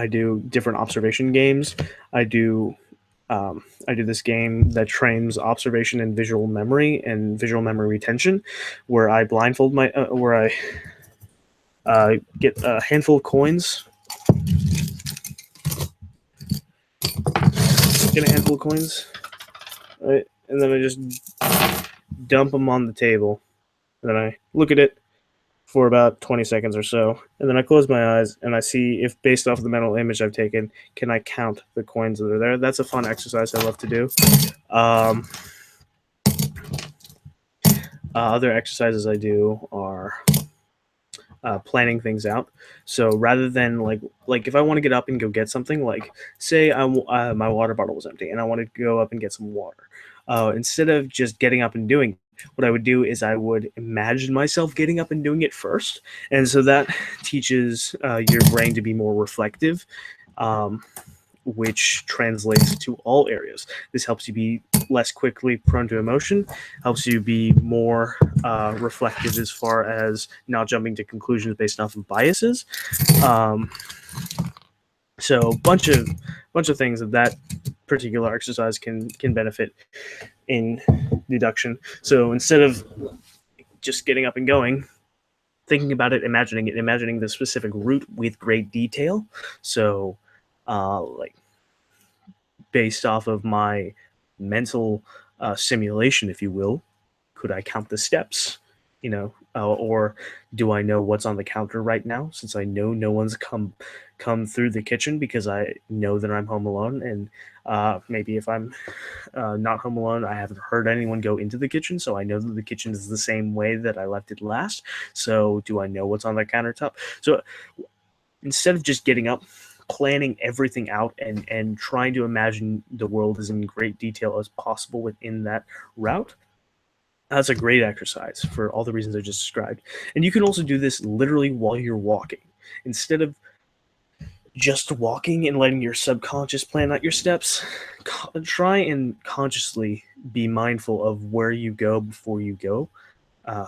do different observation games. I do this game that trains observation and visual memory retention, where I blindfold where I get a handful of coins. Right, and then I just dump them on the table. And then I look at it for about 20 seconds or so, and then I close my eyes and I see if, based off of the mental image I've taken, can I count the coins that are there. That's a fun exercise I love to do. Other exercises I do are planning things out. So rather than like if I want to get up and go get something, like say my water bottle was empty and I wanted to go up and get some water, instead of just getting up and doing it, what I would do is I would imagine myself getting up and doing it first. And so that teaches your brain to be more reflective, which translates to all areas. This helps you be less quickly prone to emotion, helps you be more reflective as far as not jumping to conclusions based off of biases. So bunch of things that particular exercise can benefit in deduction. So instead of just getting up and going, thinking about it, imagining the specific route with great detail. So like based off of my mental simulation, if you will, could I count the steps? or do I know what's on the counter right now, since I know no one's come through the kitchen because I know that I'm home alone, and maybe if I'm not home alone, I haven't heard anyone go into the kitchen, so I know that the kitchen is the same way that I left it last. So do I know what's on the countertop? So instead of just getting up, planning everything out, and trying to imagine the world as in great detail as possible within that route, that's a great exercise for all the reasons I just described. And you can also do this literally while you're walking. Instead of just walking and letting your subconscious plan out your steps, try and consciously be mindful of where you go before you go, uh,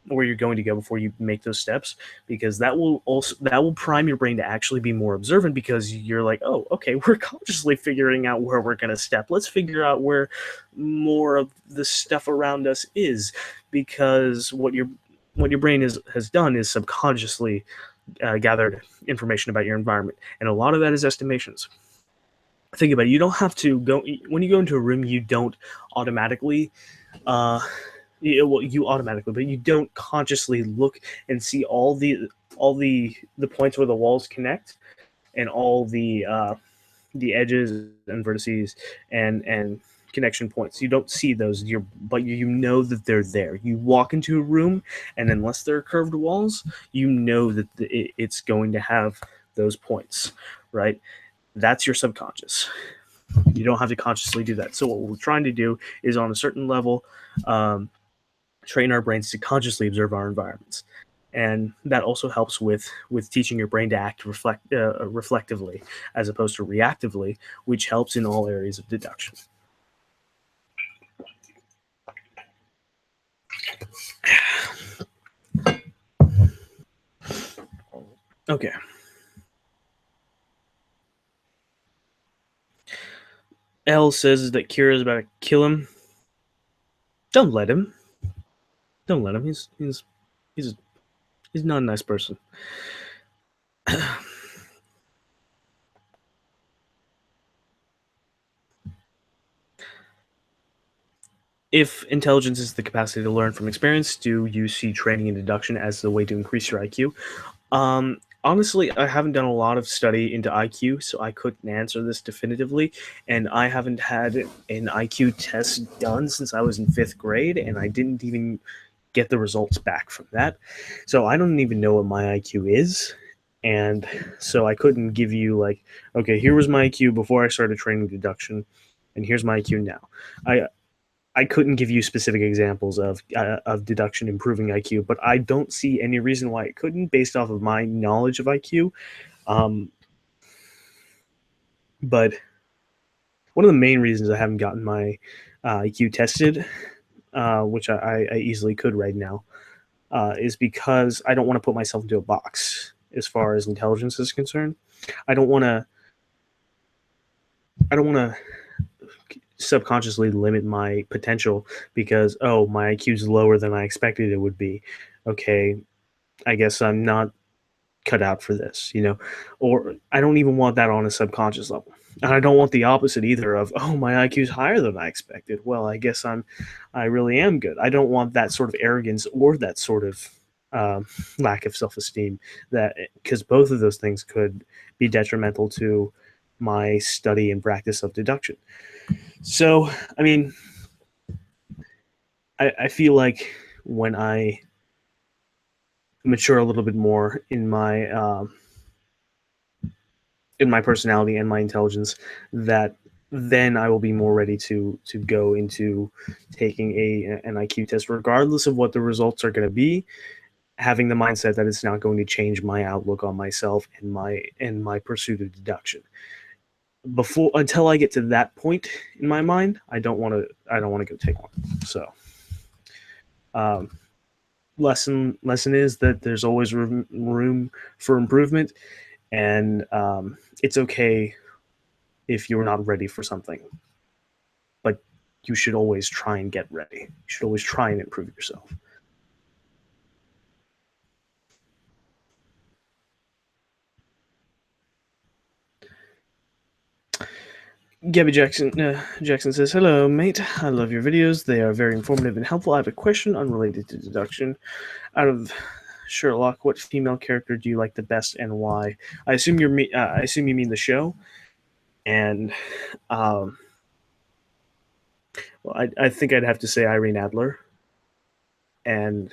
where you're going to go before you make those steps, because that will prime your brain to actually be more observant, because you're like, oh, okay, we're consciously figuring out where we're going to step. Let's figure out where more of the stuff around us is, because what your brain has done is subconsciously gathered information about your environment, and a lot of that is estimations. Think about it. You don't have to go when you go into a room. You don't automatically uh, you automatically, but you don't consciously look and see all the points where the walls connect, and all the edges and vertices and connection points. You don't see those, but you know that they're there. You walk into a room, and unless there are curved walls, you know that it's going to have those points, right? That's your subconscious. You don't have to consciously do that. So what we're trying to do is, on a certain level, um, train our brains to consciously observe our environments, and that also helps with teaching your brain to act reflectively as opposed to reactively, which helps in all areas of deduction. Okay. L says that Kira is about to kill him. Don't let him. Don't let him. He's he's not a nice person. If intelligence is the capacity to learn from experience, do you see training and deduction as the way to increase your IQ? Honestly, I haven't done a lot of study into IQ, so I couldn't answer this definitively. And I haven't had an IQ test done since I was in fifth grade, and I didn't even get the results back from that. So I don't even know what my IQ is. And so I couldn't give you, like, okay, here was my IQ before I started training deduction, and here's my IQ now. I I couldn't give you specific examples of deduction improving IQ, but I don't see any reason why it couldn't, based off of my knowledge of IQ. Um, but one of the main reasons I haven't gotten my IQ tested, which I easily could right now, is because I don't want to put myself into a box as far as intelligence is concerned. I don't want to. I don't want to subconsciously limit my potential because, oh, my IQ is lower than I expected it would be. Okay, I guess I'm not cut out for this, or I don't even want that on a subconscious level. And I don't want the opposite either of, oh, my IQ is higher than I expected. Well, I really am good. I don't want that sort of arrogance or that sort of lack of self-esteem, that because both of those things could be detrimental to my study and practice of deduction. So, I mean, I feel like when I mature a little bit more in my personality and my intelligence, that then I will be more ready to go into taking an IQ test, regardless of what the results are going to be. Having the mindset that it's not going to change my outlook on myself and my pursuit of deduction. Before Until I get to that point in my mind, I don't want to go take one. So, um, lesson is that there's always room for improvement, and it's okay if you're not ready for something, but you should always try and get ready. You should always try and improve yourself. Gabby Jackson says, "Hello, mate. I love your videos. They are very informative and helpful. I have a question unrelated to deduction. Out of Sherlock, what female character do you like the best and why?" I assume you mean the show, and um, well, I think I'd have to say Irene Adler, and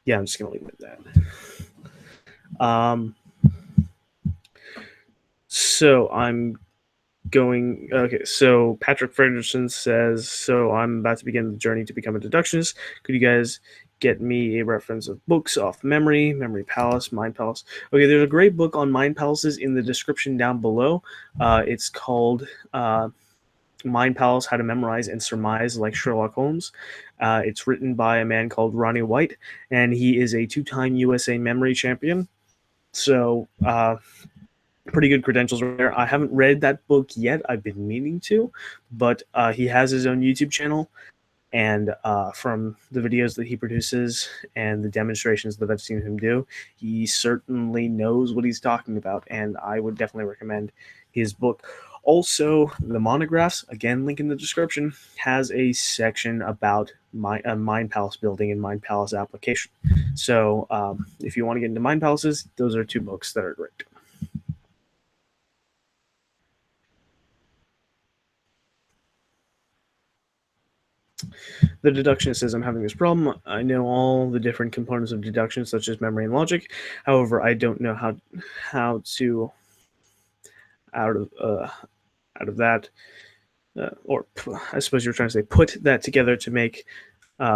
yeah, I'm just gonna leave it at that. So I'm going. Okay, so Patrick Frederickson says, "So I'm about to begin the journey to become a deductionist. Could you guys get me a reference of books off Memory Palace, Mind Palace?" Okay, there's a great book on Mind Palaces in the description down below. It's called Mind Palace: How to Memorize and Surmise Like Sherlock Holmes. It's written by a man called Ronnie White, and he is a two-time USA memory champion. So pretty good credentials right there. I haven't read that book yet. I've been meaning to, but he has his own YouTube channel, and from the videos that he produces and the demonstrations that I've seen him do, he certainly knows what he's talking about, and I would definitely recommend his book. Also, the monographs, again, link in the description, has a section about Mind Palace building and Mind Palace application. So if you want to get into Mind Palaces, those are two books that are great. The deductionist says, "I'm having this problem. I know all the different components of deduction, such as memory and logic. However, I don't know how to out of out of that, or I suppose you're trying to say put that together to make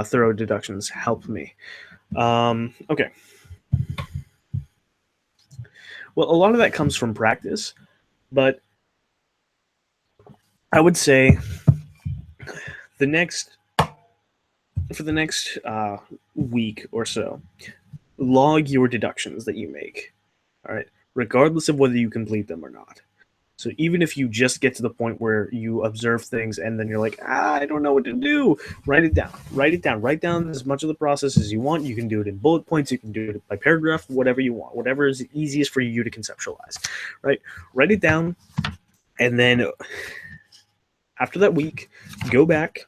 thorough deductions. Help me." Okay. Well, a lot of that comes from practice, but I would say the next for the next week or so, log your deductions that you make. All right, regardless of whether you complete them or not. So even if you just get to the point where you observe things and then you're like, I don't know what to do, write it down. Write it down. Write down as much of the process as you want. You can do it in bullet points. You can do it by paragraph, whatever you want, whatever is easiest for you to conceptualize. Right? Write it down, and then after that week, go back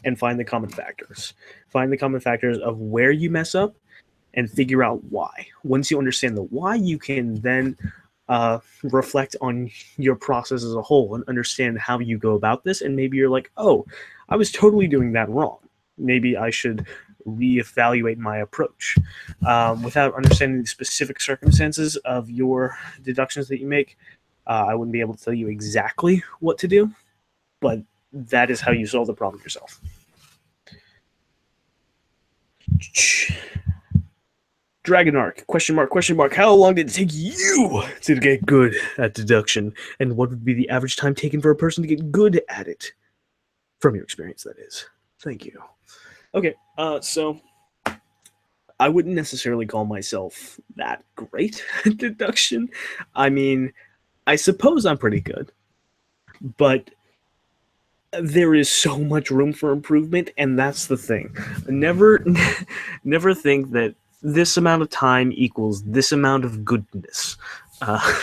and find the common factors. Find the common factors of where you mess up and figure out why. Once you understand the why, you can then reflect on your process as a whole and understand how you go about this. And maybe you're like, oh, I was totally doing that wrong. Maybe I should reevaluate my approach. Without understanding the specific circumstances of your deductions that you make, I wouldn't be able to tell you exactly what to do, but that is how you solve the problem yourself. Dragonarch, question mark. How long did it take you to get good at deduction? And what would be the average time taken for a person to get good at it? From your experience, that is. Thank you. Okay, so I wouldn't necessarily call myself that great at deduction. I mean, I suppose I'm pretty good, but there is so much room for improvement, and that's the thing. Never never think that this amount of time equals this amount of goodness. uh,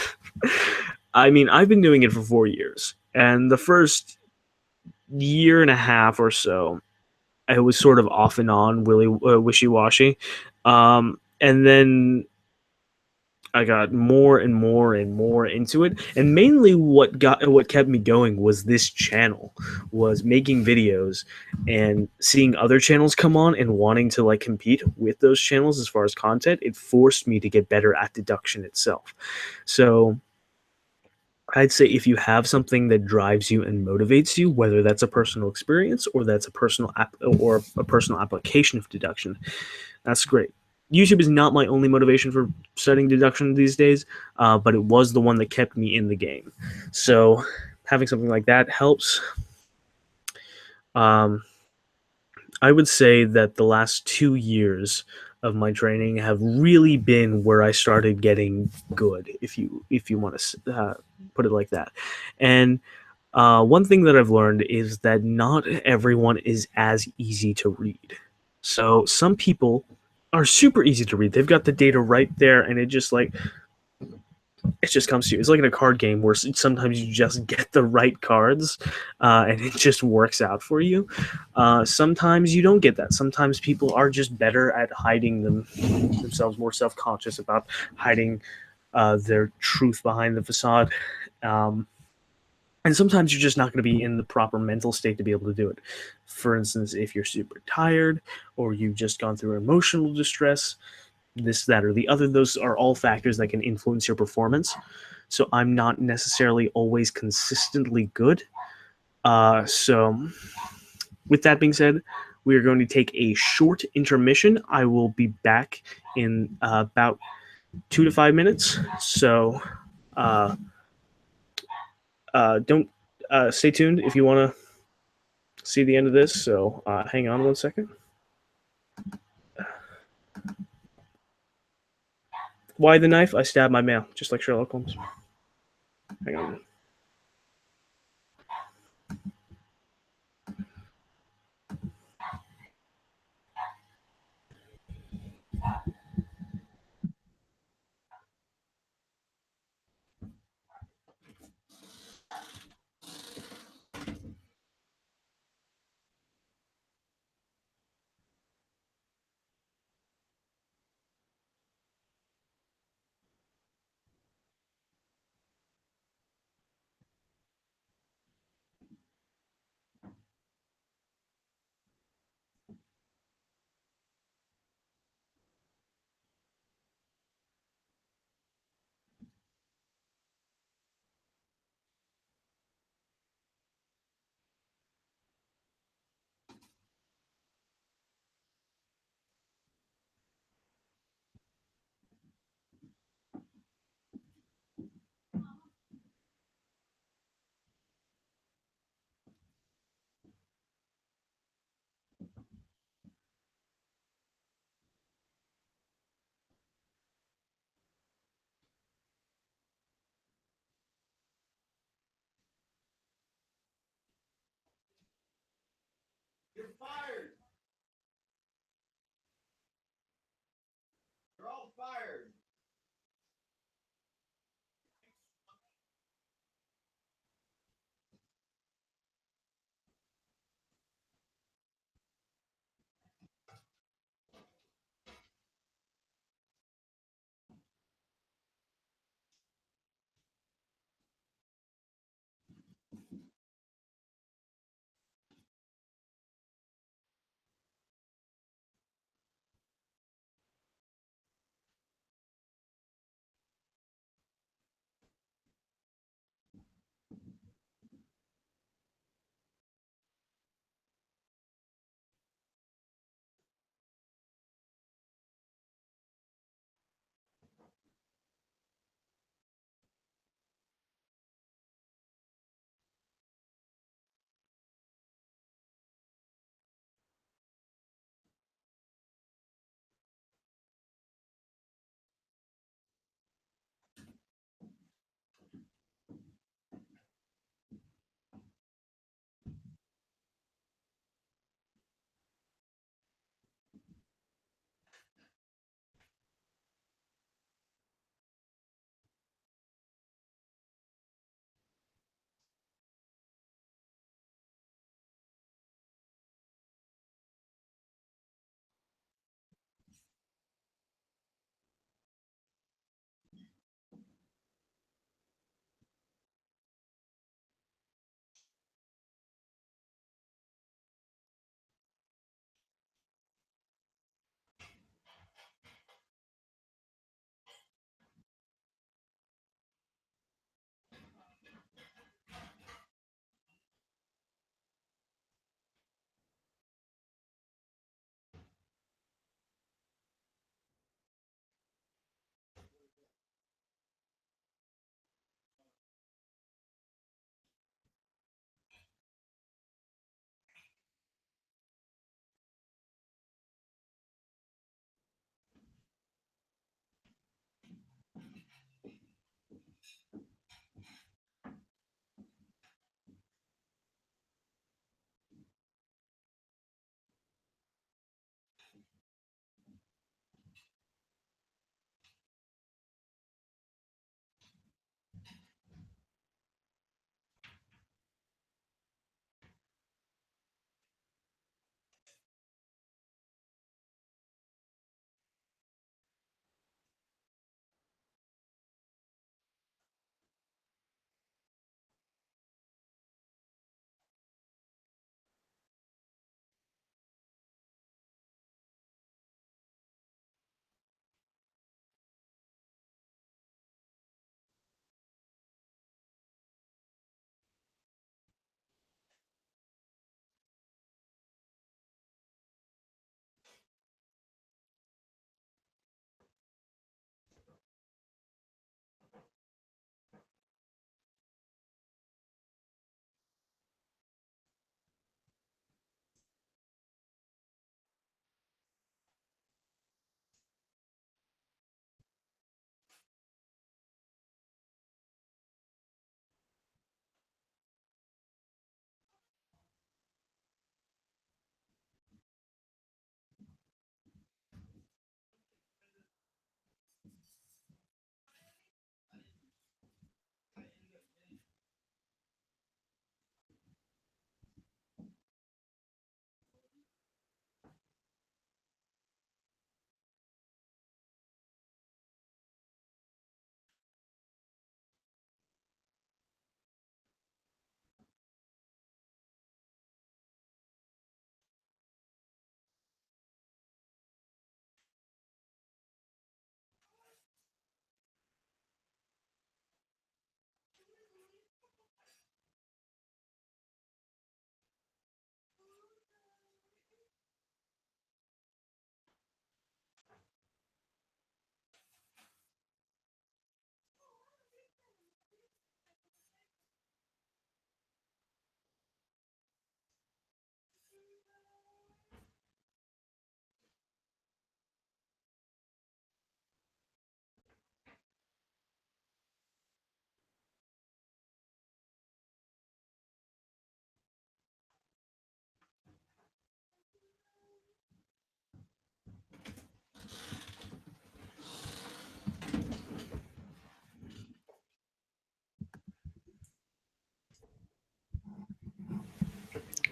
I mean, I've been doing it for 4 years, and the first year and a half or so I was sort of off and on, really wishy-washy, and then I got more and more and more into it, and mainly what kept me going was this channel, was making videos and seeing other channels come on and wanting to like compete with those channels as far as content. It forced me to get better at deduction itself. So I'd say if you have something that drives you and motivates you, whether that's a personal experience or that's a personal or a personal application of deduction, that's great. YouTube is not my only motivation for studying deduction these days, but it was the one that kept me in the game. So having something like that helps. Um, I would say that the last 2 years of my training have really been where I started getting good, if you want to put it like that. And one thing that I've learned is that not everyone is as easy to read. So some people are super easy to read. They've got the data right there, and it just like it just comes to you. It's like in a card game where sometimes you just get the right cards, and it just works out for you. Sometimes you don't get that. Sometimes people are just better at hiding themselves, more self conscious about hiding their truth behind the facade. Um, and sometimes you're just not going to be in the proper mental state to be able to do it. For instance, if you're super tired or you've just gone through emotional distress, this, that, or the other, those are all factors that can influence your performance. So I'm not necessarily always consistently good. So, with that being said, we are going to take a short intermission. I will be back in about 2 to 5 minutes. So, uh, don't stay tuned if you want to see the end of this. So, hang on 1 second. Why the knife? I stabbed my mail, just like Sherlock Holmes. Hang on.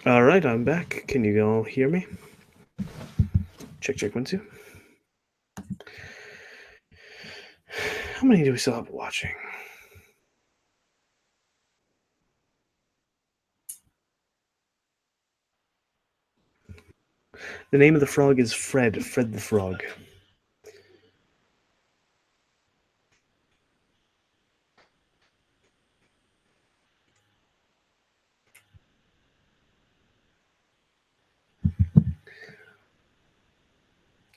All right, I'm back. Can you all hear me? Check, check, 1, 2. How many do we still have watching? The name of the frog is Fred. Fred the Frog.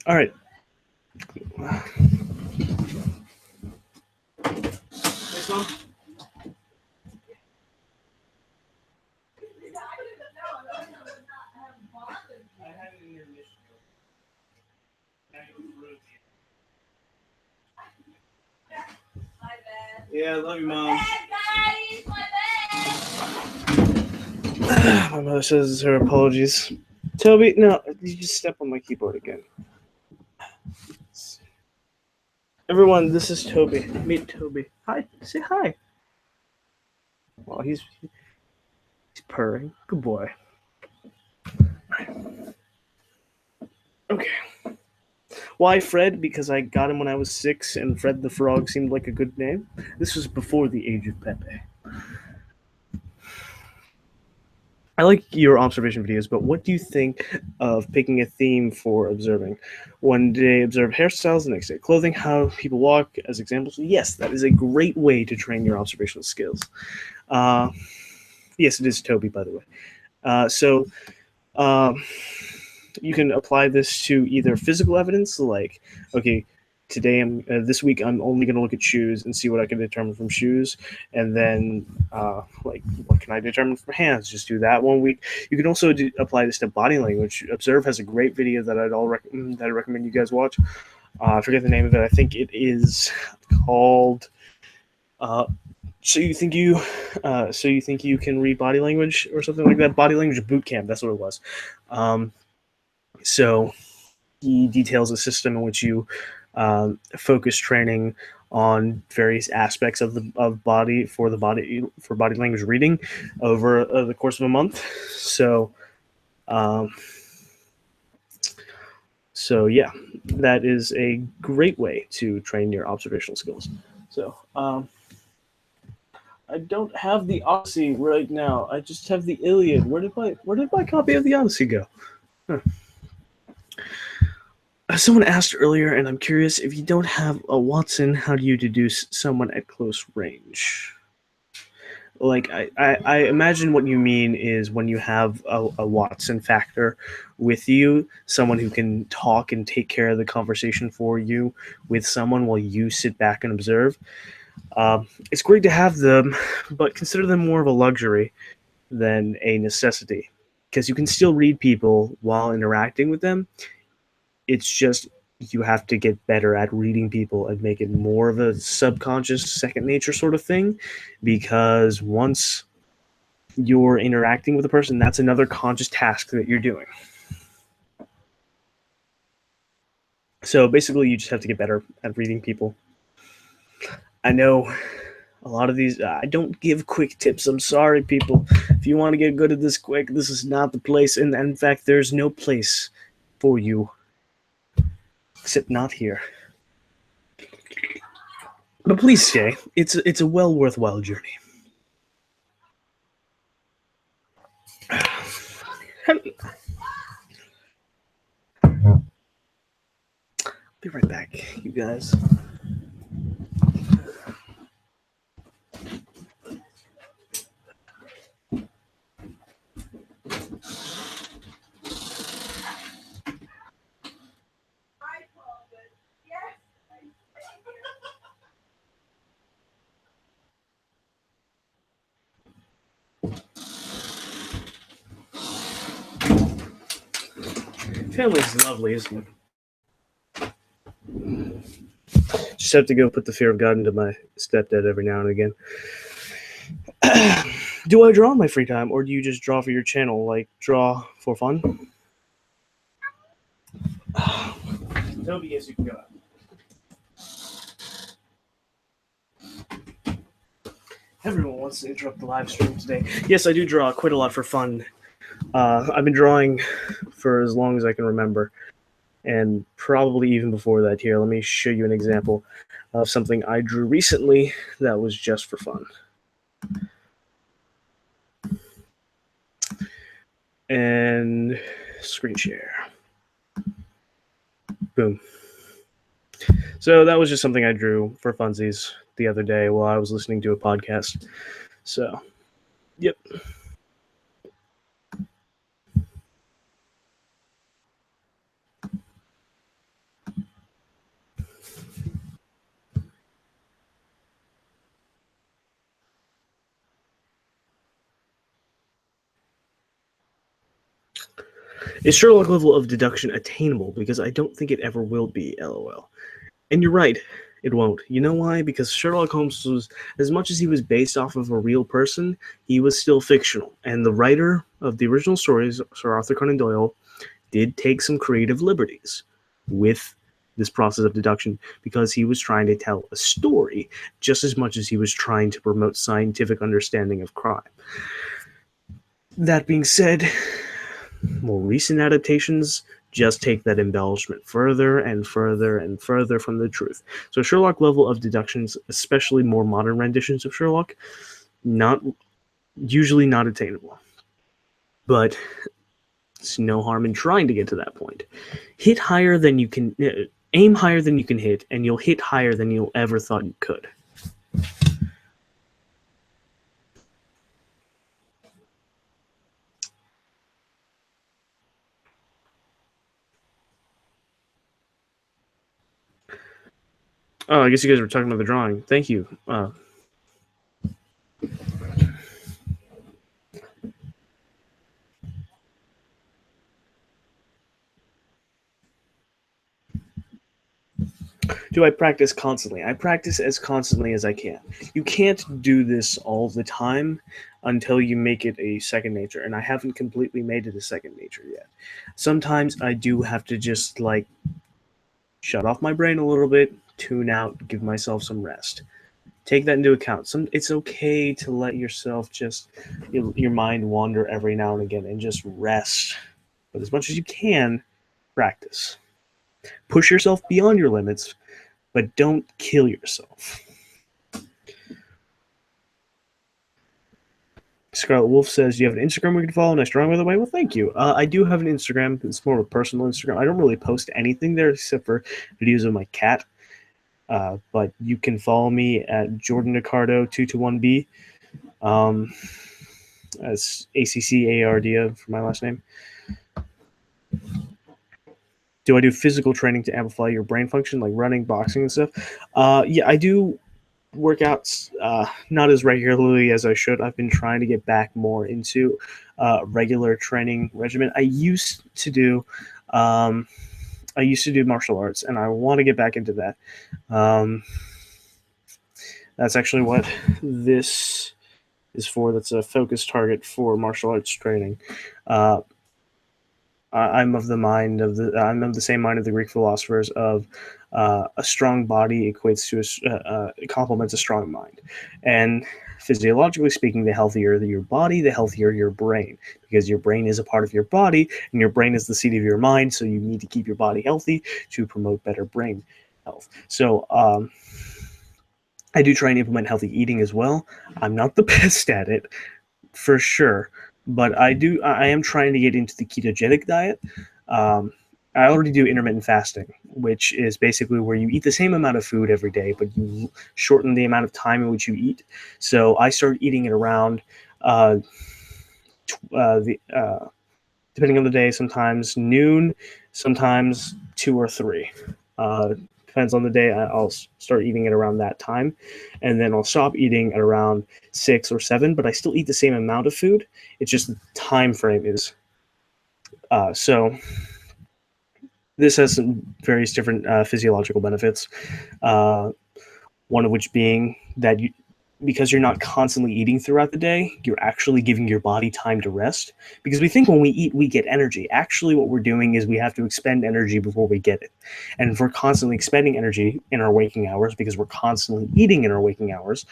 All right. Next one. Yeah, I love you, Mom. My mother says her apologies. Toby, no, you just step on my keyboard again. Everyone, this is Toby. Meet Toby. Hi, say hi. Well, he's purring. Good boy. Okay. Why Fred? Because I got him when I was 6, and Fred the Frog seemed like a good name. This was before the age of Pepe. I like your observation videos, but what do you think of picking a theme for observing? One day observe hairstyles, the next day clothing, how people walk as examples. Yes, that is a great way to train your observational skills. Yes, it is Toby, by the way. So you can apply this to either physical evidence, like, okay, this week I'm only going to look at shoes and see what I can determine from shoes, and then like, what can I determine from hands? Just do that 1 week. You can also apply this to body language. Observe has a great video that I recommend you guys watch. I forget the name of it. I think it is called. So you think you can read body language or something like that? Body language boot camp. That's what it was. So he details a system in which you focus training on various aspects of body for body language reading over the course of a month. Um, so yeah, that is a great way to train your observational skills. So I don't have the Odyssey right now. I just have the Iliad. Where did my copy of the Odyssey go? Huh. Someone asked earlier, and I'm curious, if you don't have a Watson, how do you deduce someone at close range? Like, I imagine what you mean is when you have a Watson factor with you, someone who can talk and take care of the conversation for you with someone while you sit back and observe. It's great to have them, but consider them more of a luxury than a necessity, because you can still read people while interacting with them. It's just you have to get better at reading people and make it more of a subconscious second nature sort of thing, because once you're interacting with a person, that's another conscious task that you're doing. So basically you just have to get better at reading people. I know a lot of these, I don't give quick tips. I'm sorry, people. If you want to get good at this quick, this is not the place. And in fact, there's no place for you except not here. But please stay. It's a well worthwhile journey. Be right back, you guys. Family's lovely, isn't it? Just have to go put the fear of God into my stepdad every now and again. Do I draw in my free time, or do you just draw for your channel? Like, draw for fun? Toby, yes, you can go out. Everyone wants to interrupt the live stream today. Yes, I do draw quite a lot for fun. I've been drawing for as long as I can remember, and probably even before that. Here, let me show you an example of something I drew recently that was just for fun. And screen share. Boom. So that was just something I drew for funsies the other day while I was listening to a podcast. So, yep. Is Sherlock level of deduction attainable? Because I don't think it ever will be, lol. And you're right, it won't. You know why? Because Sherlock Holmes was, as much as he was based off of a real person, he was still fictional. And the writer of the original stories, Sir Arthur Conan Doyle, did take some creative liberties with this process of deduction because he was trying to tell a story just as much as he was trying to promote scientific understanding of crime. That being said, more recent adaptations just take that embellishment further and further and further from the truth. So Sherlock level of deductions, especially more modern renditions of Sherlock, usually not attainable. But it's no harm in trying to get to that point. Hit higher than you can, aim higher than you can hit, and you'll hit higher than you ever thought you could. Oh, I guess you guys were talking about the drawing. Thank you. Do I practice constantly? I practice as constantly as I can. You can't do this all the time until you make it a second nature, and I haven't completely made it a second nature yet. Sometimes I do have to just like shut off my brain a little bit, tune out, give myself some rest. Take that into account. It's okay to let yourself just your mind wander every now and again and just rest. But as much as you can, practice. Push yourself beyond your limits, but don't kill yourself. Scarlet Wolf says, "You have an Instagram we can follow." Nice drawing, by the way. Well, thank you. I do have an Instagram. It's more of a personal Instagram. I don't really post anything there except for videos of my cat. But you can follow me at Jordan Ricardo221B. As ACCARD for my last name. Do I do physical training to amplify your brain function, like running, boxing, and stuff? Yeah, I do workouts, not as regularly as I should. I've been trying to get back more into regular training regimen. I used to do martial arts, and I want to get back into that. That's actually what this is for. That's a focus target for martial arts training. I'm of the same mind of the Greek philosophers of a strong body equates to complements a strong mind, and physiologically speaking, the healthier your body, the healthier your brain, because your brain is a part of your body, and your brain is the seat of your mind. So you need to keep your body healthy to promote better brain health. So I do try and implement healthy eating as well. I'm not the best at it, for sure, but I am trying to get into the ketogenic diet. I already do intermittent fasting, which is basically where you eat the same amount of food every day, but you shorten the amount of time in which you eat. So I start eating at around depending on the day, sometimes noon, sometimes 2 or 3. Depends on the day. I'll start eating at around that time, and then I'll stop eating at around 6 or 7. But I still eat the same amount of food. It's just the time frame is. So this has some various different physiological benefits. One of which being that because you're not constantly eating throughout the day, you're actually giving your body time to rest. Because we think when we eat, we get energy. Actually, what we're doing is we have to expend energy before we get it. And if we're constantly expending energy in our waking hours, because we're constantly eating in our waking hours,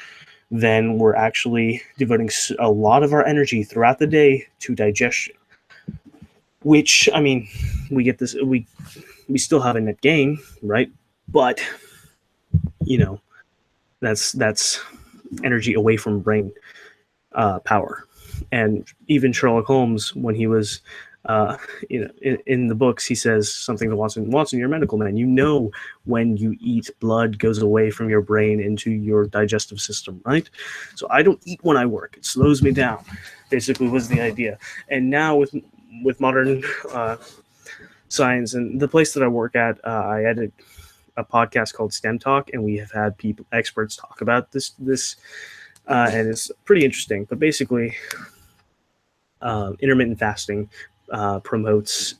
then we're actually devoting a lot of our energy throughout the day to digestion. which, I mean, we get this, we still have a net gain, right? But you know, that's energy away from brain power. And even Sherlock Holmes, when he was, uh, in the books, he says something to Watson: Watson, you're a medical man. You know when you eat, blood goes away from your brain into your digestive system, right? So I don't eat when I work; it slows me down. Basically, was the idea. And now with modern science and the place that I work at, I edit a podcast called STEM Talk, and we have had people experts talk about this, and it's pretty interesting. But basically, intermittent fasting promotes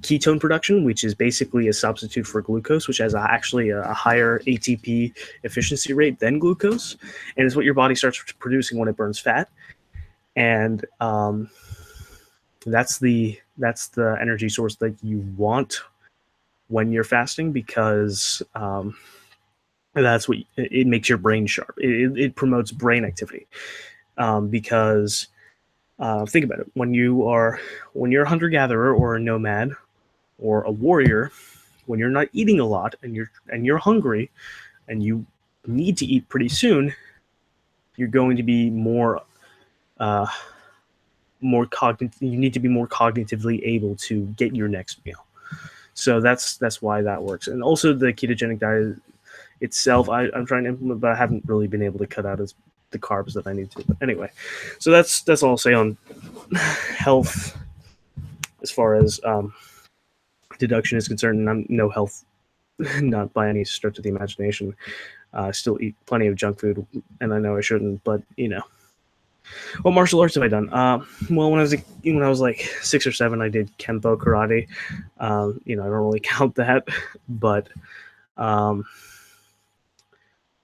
ketone production, which is basically a substitute for glucose, which has actually a higher ATP efficiency rate than glucose, and it's what your body starts producing when it burns fat. And that's the energy source that you want when you're fasting, because that's what it makes your brain sharp. It promotes brain activity, because think about it. When you're a hunter gatherer or a nomad or a warrior, when you're not eating a lot and you're hungry and you need to eat pretty soon, you're going to be uh, you need to be more cognitively able to get your next meal. So that's why that works. And also the ketogenic diet itself, I'm trying to implement, but I haven't really been able to cut out the carbs that I need to. But anyway, so that's all I'll say on health as far as deduction is concerned. And I'm no health, not by any stretch of the imagination. I still eat plenty of junk food, and I know I shouldn't, but what martial arts have I done? Well, when I was like 6 or 7, I did Kempo karate. I don't really count that, but um,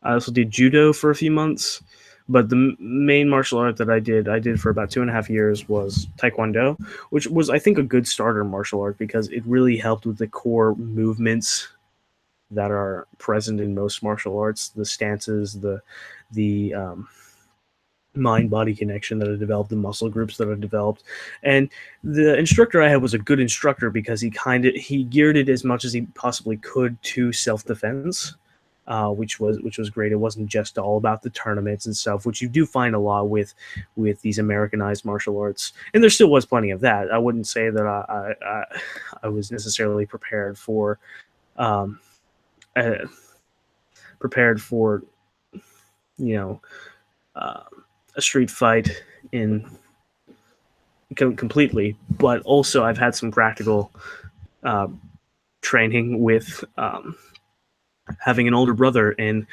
I also did judo for a few months. But the main martial art that I did for about 2.5 years was Taekwondo, which was, I think, a good starter martial art because it really helped with the core movements that are present in most martial arts, the stances, the mind body connection that I developed, the muscle groups that I developed. And the instructor I had was a good instructor because he geared it as much as he possibly could to self defense. Which was great. It wasn't just all about the tournaments and stuff, which you do find a lot with these Americanized martial arts, and there still was plenty of that. I wouldn't say that I was necessarily um, uh, prepared for you know uh, a street fight in completely, but also I've had some practical uh, training with having an older brother and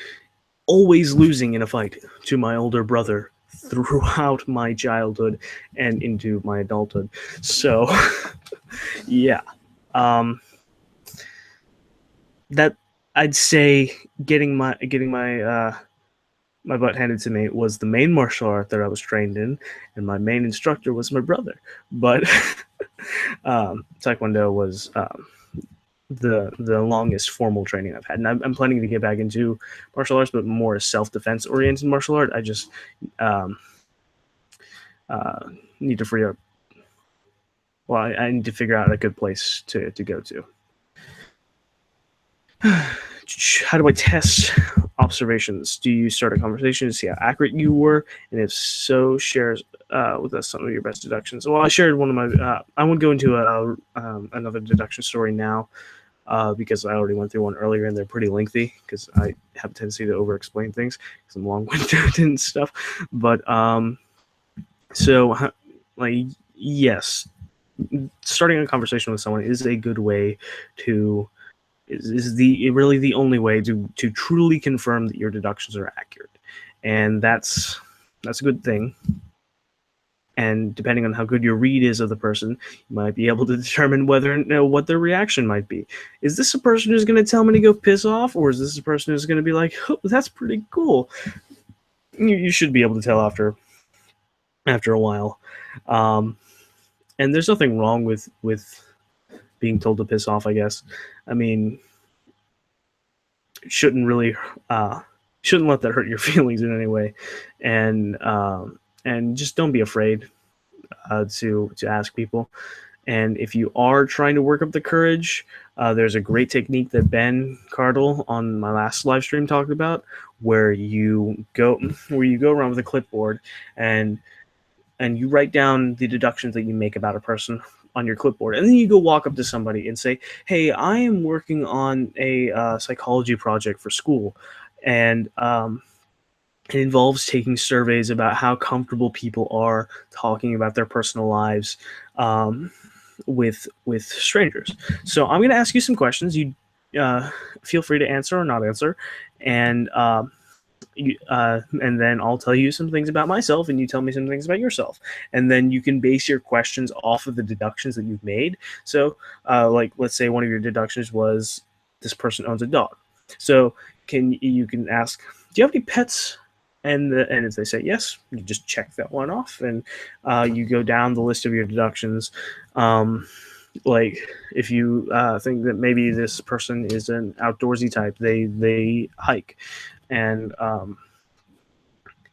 always losing in a fight to my older brother throughout my childhood and into my adulthood. So, yeah, um, that I'd say getting my butt handed to me was the main martial art that I was trained in, and my main instructor was my brother. But Taekwondo was the longest formal training I've had, and I'm planning to get back into martial arts, but more self defense oriented martial art. I just um, need to free up. Well, I need to figure out a good place to go to. How do I test observations? Do you start a conversation to see how accurate you were, and if so, share with us some of your best deductions? Well, I shared one of my. I won't go into another deduction story now, because I already went through one earlier and they're pretty lengthy because I have a tendency to over-explain things because I'm long-winded and stuff. But so like yes, starting a conversation with someone is a good way to is the really the only way to truly confirm that your deductions are accurate, and that's a good thing. And depending on how good your read is of the person, you might be able to determine what their reaction might be. Is this a person who's going to tell me to go piss off, or is this a person who's going to be like, oh, that's pretty cool? You should be able to tell after a while. And there's nothing wrong with being told to piss off, I guess. I mean, shouldn't really shouldn't let that hurt your feelings in any way, and just don't be afraid to ask people. And if you are trying to work up the courage, there's a great technique that Ben Cardall on my last live stream talked about, where you go around with a clipboard and you write down the deductions that you make about a person on your clipboard, and then you go walk up to somebody and say, "Hey, I am working on a psychology project for school, and it involves taking surveys about how comfortable people are talking about their personal lives with strangers. So I'm going to ask you some questions. You feel free to answer or not answer, and and then I'll tell you some things about myself, and you tell me some things about yourself, and then you can base your questions off of the deductions that you've made. So, like, let's say one of your deductions was this person owns a dog. So, you can ask, do you have any pets? And if they say yes, you just check that one off, and you go down the list of your deductions. Like, if you think that maybe this person is an outdoorsy type, they hike, and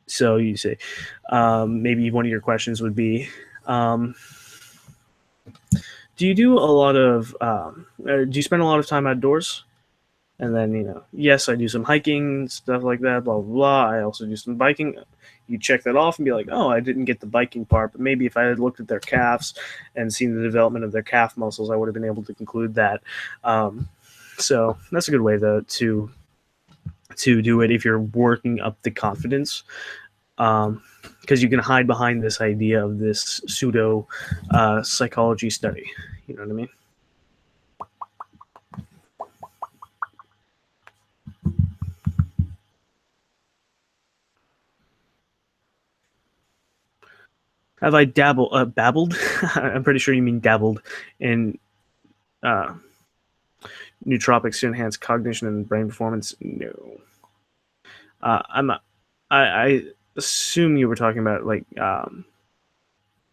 so you say, maybe one of your questions would be, do you do a lot of do you spend a lot of time outdoors? And then, yes, I do some hiking, stuff like that, blah blah blah. I also do some biking. You check that off and be like, oh, I didn't get the biking part, but maybe if I had looked at their calves and seen the development of their calf muscles, I would have been able to conclude that. So that's a good way to do it if you're working up the confidence, because you can hide behind this idea of this pseudo psychology study. You know what I mean? Have I babbled? I'm pretty sure you mean dabbled in uh, nootropics to enhance cognition and brain performance. No, I'm. I assume you were talking about like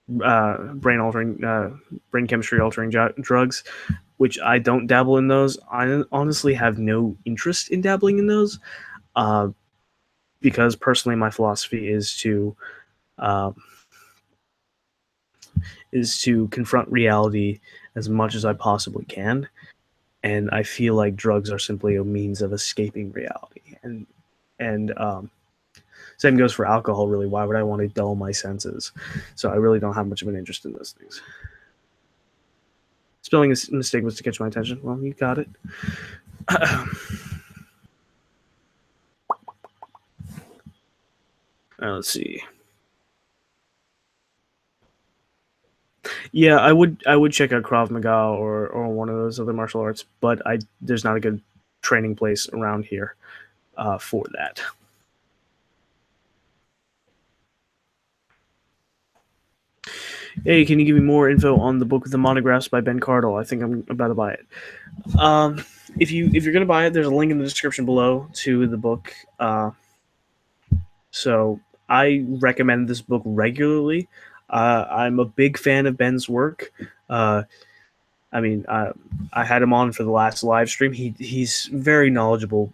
brain chemistry altering drugs, which I don't dabble in those. I honestly have no interest in dabbling in those, uh, because personally, my philosophy uh, is to confront reality as much as I possibly can, and I feel like drugs are simply a means of escaping reality. And same goes for alcohol. Really, why would I want to dull my senses? So I really don't have much of an interest in those things. Spelling a mistake was to catch my attention. Well, you got it. Let's see. Yeah, I would check out Krav Maga or one of those other martial arts, but there's not a good training place around here for that. Hey, can you give me more info on the book with the monographs by Ben Cardall? I think I'm about to buy it. If you're gonna buy it, there's a link in the description below to the book. So I recommend this book regularly. I'm a big fan of Ben's work. I mean, I had him on for the last live stream. He's very knowledgeable,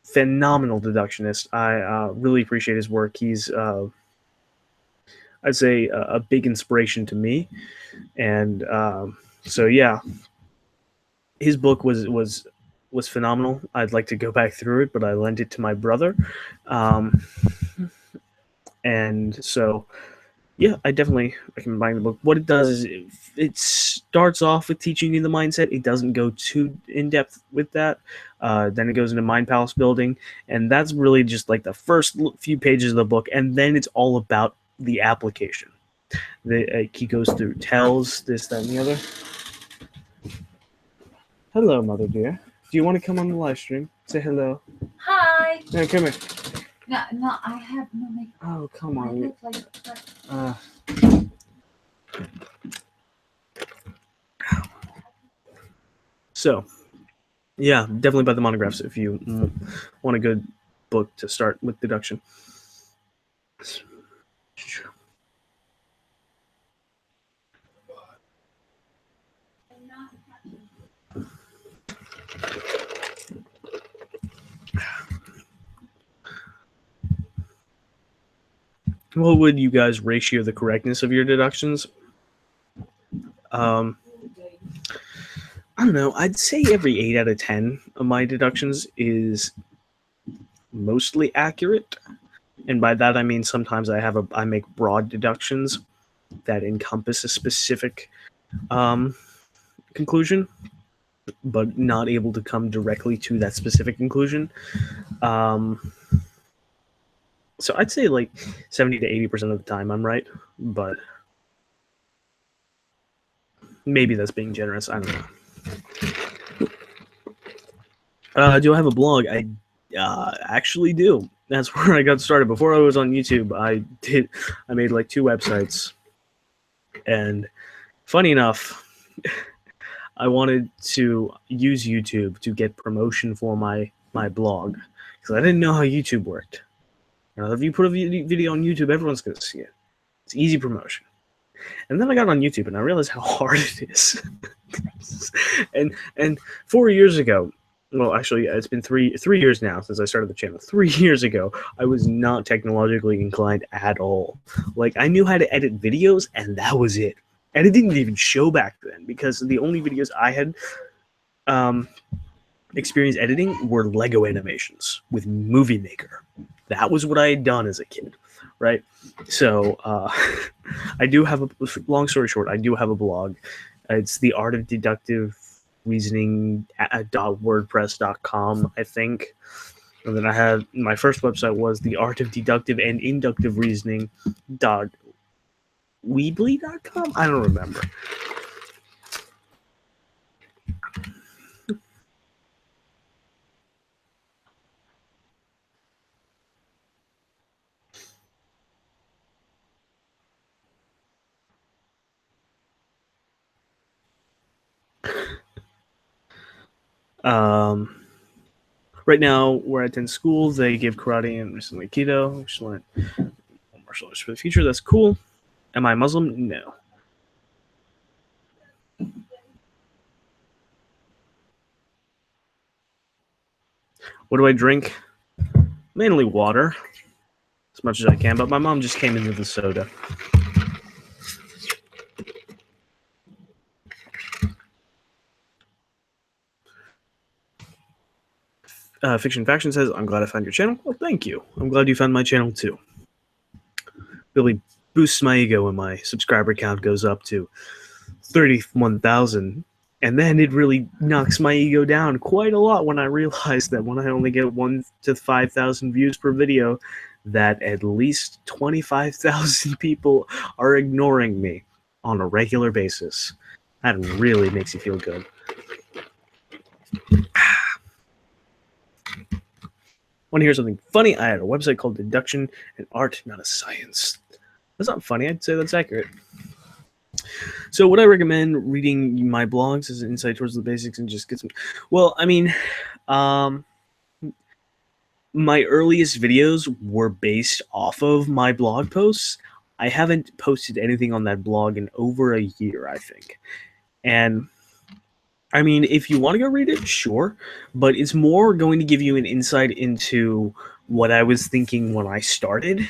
phenomenal deductionist. I really appreciate his work. He's I'd say a big inspiration to me, and so yeah, his book was phenomenal. I'd like to go back through it, but I lent it to my brother, um, and so yeah, I definitely recommend buying the book. What it does is it starts off with teaching you the mindset. It doesn't go too in depth with that. Then it goes into mind palace building, and that's really just like the first few pages of the book, and then it's all about the application. He goes through tells this, that, and the other. Hello, mother dear. Do you want to come on the live stream? Say hello. Hi. No, come here. No, I have no makeup. Oh, come on. I look like So, yeah, definitely buy the monographs if you want a good book to start with deduction. What would you guys ratio the correctness of your deductions? I don't know. I'd say every 8 out of 10 of my deductions is mostly accurate, and by that I mean sometimes I make broad deductions that encompass a specific conclusion, but not able to come directly to that specific conclusion. So I'd say like 70 to 80% of the time I'm right, but maybe that's being generous. I don't know. Do I have a blog? I actually do. That's where I got started. Before I was on YouTube, I made like 2 websites, and funny enough, I wanted to use YouTube to get promotion for my blog because I didn't know how YouTube worked. If you put a video on YouTube, everyone's going to see it. It's easy promotion. And then I got on YouTube and I realized how hard it is. and 4 years ago, well, actually, it's been three years now since I started the channel. 3 years ago, I was not technologically inclined at all. Like, I knew how to edit videos, and that was it. And it didn't even show back then because the only videos I had experience editing were Lego animations with Movie Maker. That was what I had done as a kid, right? So I do have long story short, I do have a blog. It's the Art of Deductive Reasoning .wordpress.com, I think. And then I had my first website was the Art of Deductive and Inductive Reasoning .weebly.com. I don't remember. Right now, where I attend school, they give karate and recently keto, which learned martial arts for the future. That's cool. Am I Muslim? No. What do I drink? Mainly water, as much as I can, but my mom just came in with the soda. Fiction Faction says, I'm glad I found your channel. Well, thank you. I'm glad you found my channel, too. Really boosts my ego when my subscriber count goes up to 31,000. And then it really knocks my ego down quite a lot when I realize that when I only get 1 to 5,000 views per video, that at least 25,000 people are ignoring me on a regular basis. That really makes you feel good. Want to hear something funny? I had a website called Deduction and Art, not a Science. That's not funny. I'd say that's accurate. So would I recommend reading my blogs as an insight towards the basics and just get some... Well, I mean, my earliest videos were based off of my blog posts. I haven't posted anything on that blog in over a year, I think. And I mean, if you want to go read it, sure, but it's more going to give you an insight into what I was thinking when I started,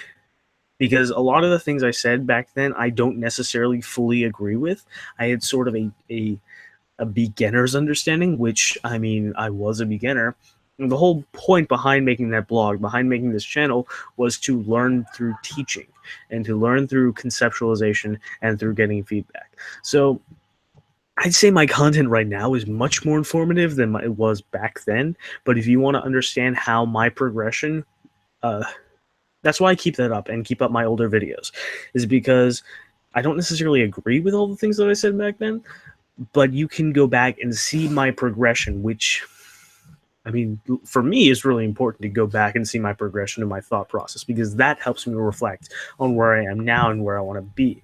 because a lot of the things I said back then, I don't necessarily fully agree with. I had sort of a beginner's understanding, which, I mean, I was a beginner. And the whole point behind making that blog, behind making this channel, was to learn through teaching and to learn through conceptualization and through getting feedback. So I'd say my content right now is much more informative than it was back then. But if you want to understand how my progression, that's why I keep that up and keep up my older videos, is because I don't necessarily agree with all the things that I said back then, but you can go back and see my progression, which, I mean, for me, is really important to go back and see my progression and my thought process, because that helps me reflect on where I am now and where I want to be.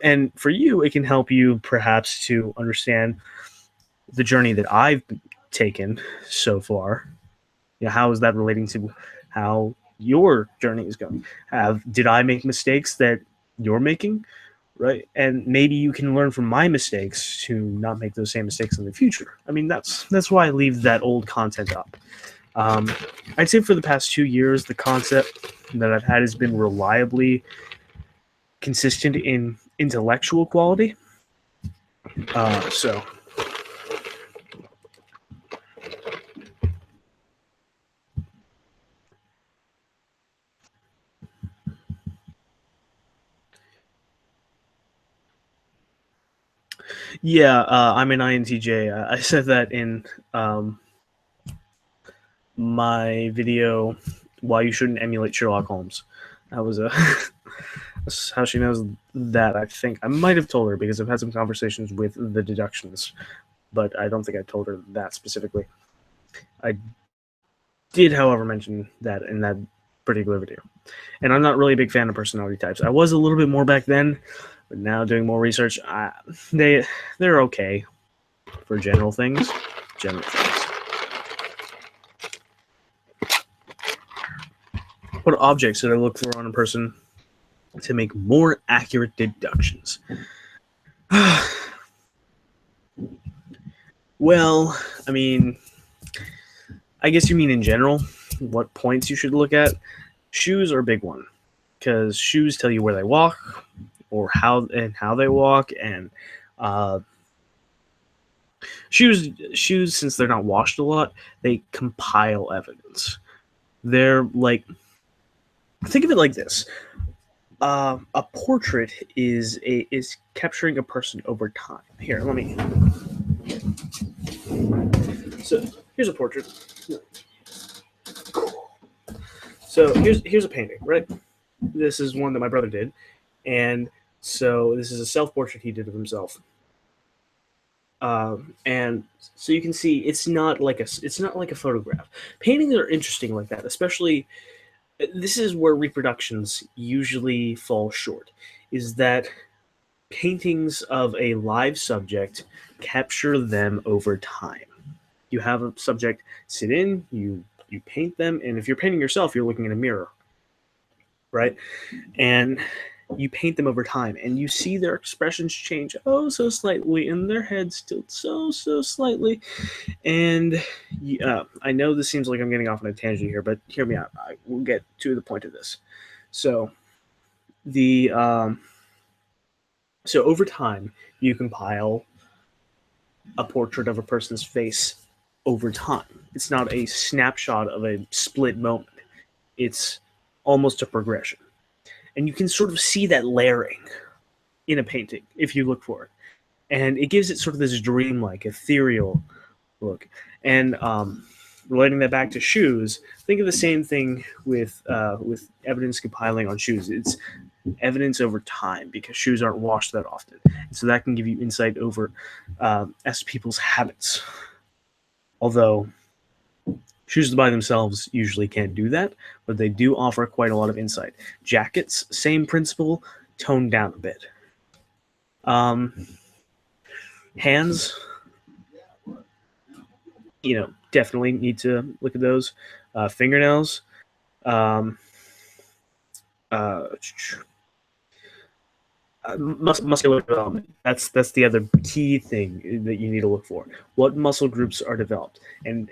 And for you, it can help you perhaps to understand the journey that I've taken so far. You know, how is that relating to how your journey is going? Did I make mistakes that you're making? Right? And maybe you can learn from my mistakes to not make those same mistakes in the future. I mean, that's why I leave that old content up. I'd say for the past 2 years, the concept that I've had has been reliably consistent in intellectual quality. So Yeah, I'm an INTJ. I said that in my video, why you shouldn't emulate Sherlock Holmes. That was that's how she knows that. I think I might have told her because I've had some conversations with the Deductionist, but I don't think I told her that specifically. I did, however, mention that in that particular video. And I'm not really a big fan of personality types. I was a little bit more back then, but now doing more research, they're okay for general things. General things. What objects should I look for on a person to make more accurate deductions? Well, I mean, I guess you mean in general, what points you should look at. Shoes are a big one because shoes tell you where they walk or how they walk, and shoes since they're not washed a lot, they compile evidence. They're like, think of it like this: a portrait is capturing a person over time. Here, let me. So here's a portrait. So here's a painting, right? This is one that my brother did, and so this is a self-portrait he did of himself. And so you can see it's not like a photograph. Paintings are interesting like that, especially. This is where reproductions usually fall short. Is that paintings of a live subject capture them over time. You have a subject sit in, you paint them, and if you're painting yourself, you're looking in a mirror, right? And you paint them over time, and you see their expressions change oh so slightly, and their heads tilt so slightly. And I know this seems like I'm getting off on a tangent here, but hear me out. I will get to the point of this. So the so over time, you compile a portrait of a person's face over time. It's not a snapshot of a split moment. It's almost a progression. And you can sort of see that layering in a painting if you look for it. And it gives it sort of this dreamlike, ethereal look. And relating that back to shoes, think of the same thing with evidence compiling on shoes. It's evidence over time because shoes aren't washed that often, and so that can give you insight over as people's habits. Although shoes by themselves usually can't do that, but they do offer quite a lot of insight. Jackets, same principle, toned down a bit. Hands, definitely need to look at those. Fingernails, muscular development. That's the other key thing that you need to look for. What muscle groups are developed, and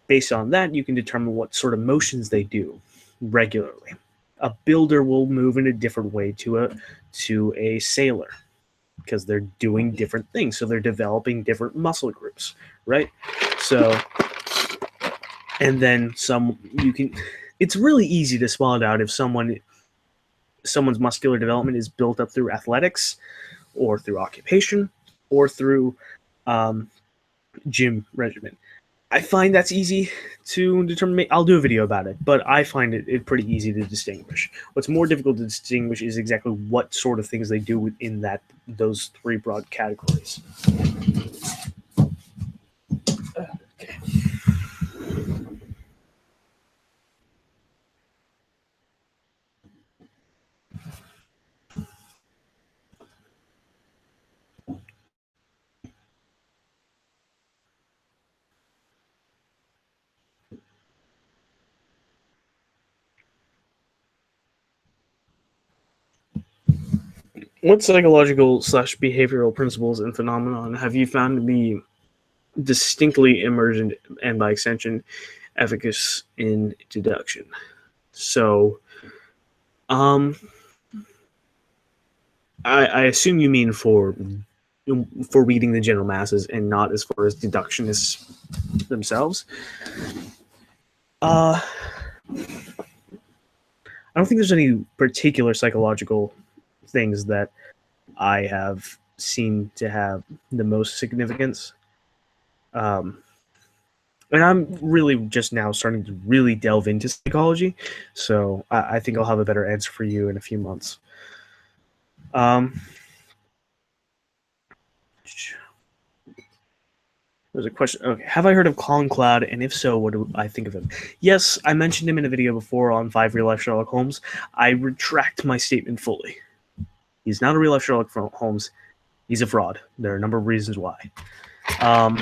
based on that, you can determine what sort of motions they do regularly. A builder will move in a different way to a sailor because they're doing different things, so they're developing different muscle groups, right? So, and then it's really easy to spot out if someone's muscular development is built up through athletics or through occupation or through gym regimen. I find that's easy to determine. I'll do a video about it, but I find it pretty easy to distinguish. What's more difficult to distinguish is exactly what sort of things they do within those three broad categories. Okay. What psychological/behavioral principles and phenomenon have you found to be distinctly emergent and, by extension, efficacious in deduction? So, I assume you mean for reading the general masses and not as far as deductionists themselves. I don't think there's any particular psychological things that I have seem to have the most significance. And I'm really just now starting to really delve into psychology, so I think I'll have a better answer for you in a few months. There's a question. Okay, have I heard of Colin Cloud, and if so, what do I think of him? Yes, I mentioned him in a video before on 5 Real Life Sherlock Holmes. I retract my statement fully. He's not a real life Sherlock Holmes. He's a fraud. There are a number of reasons why. But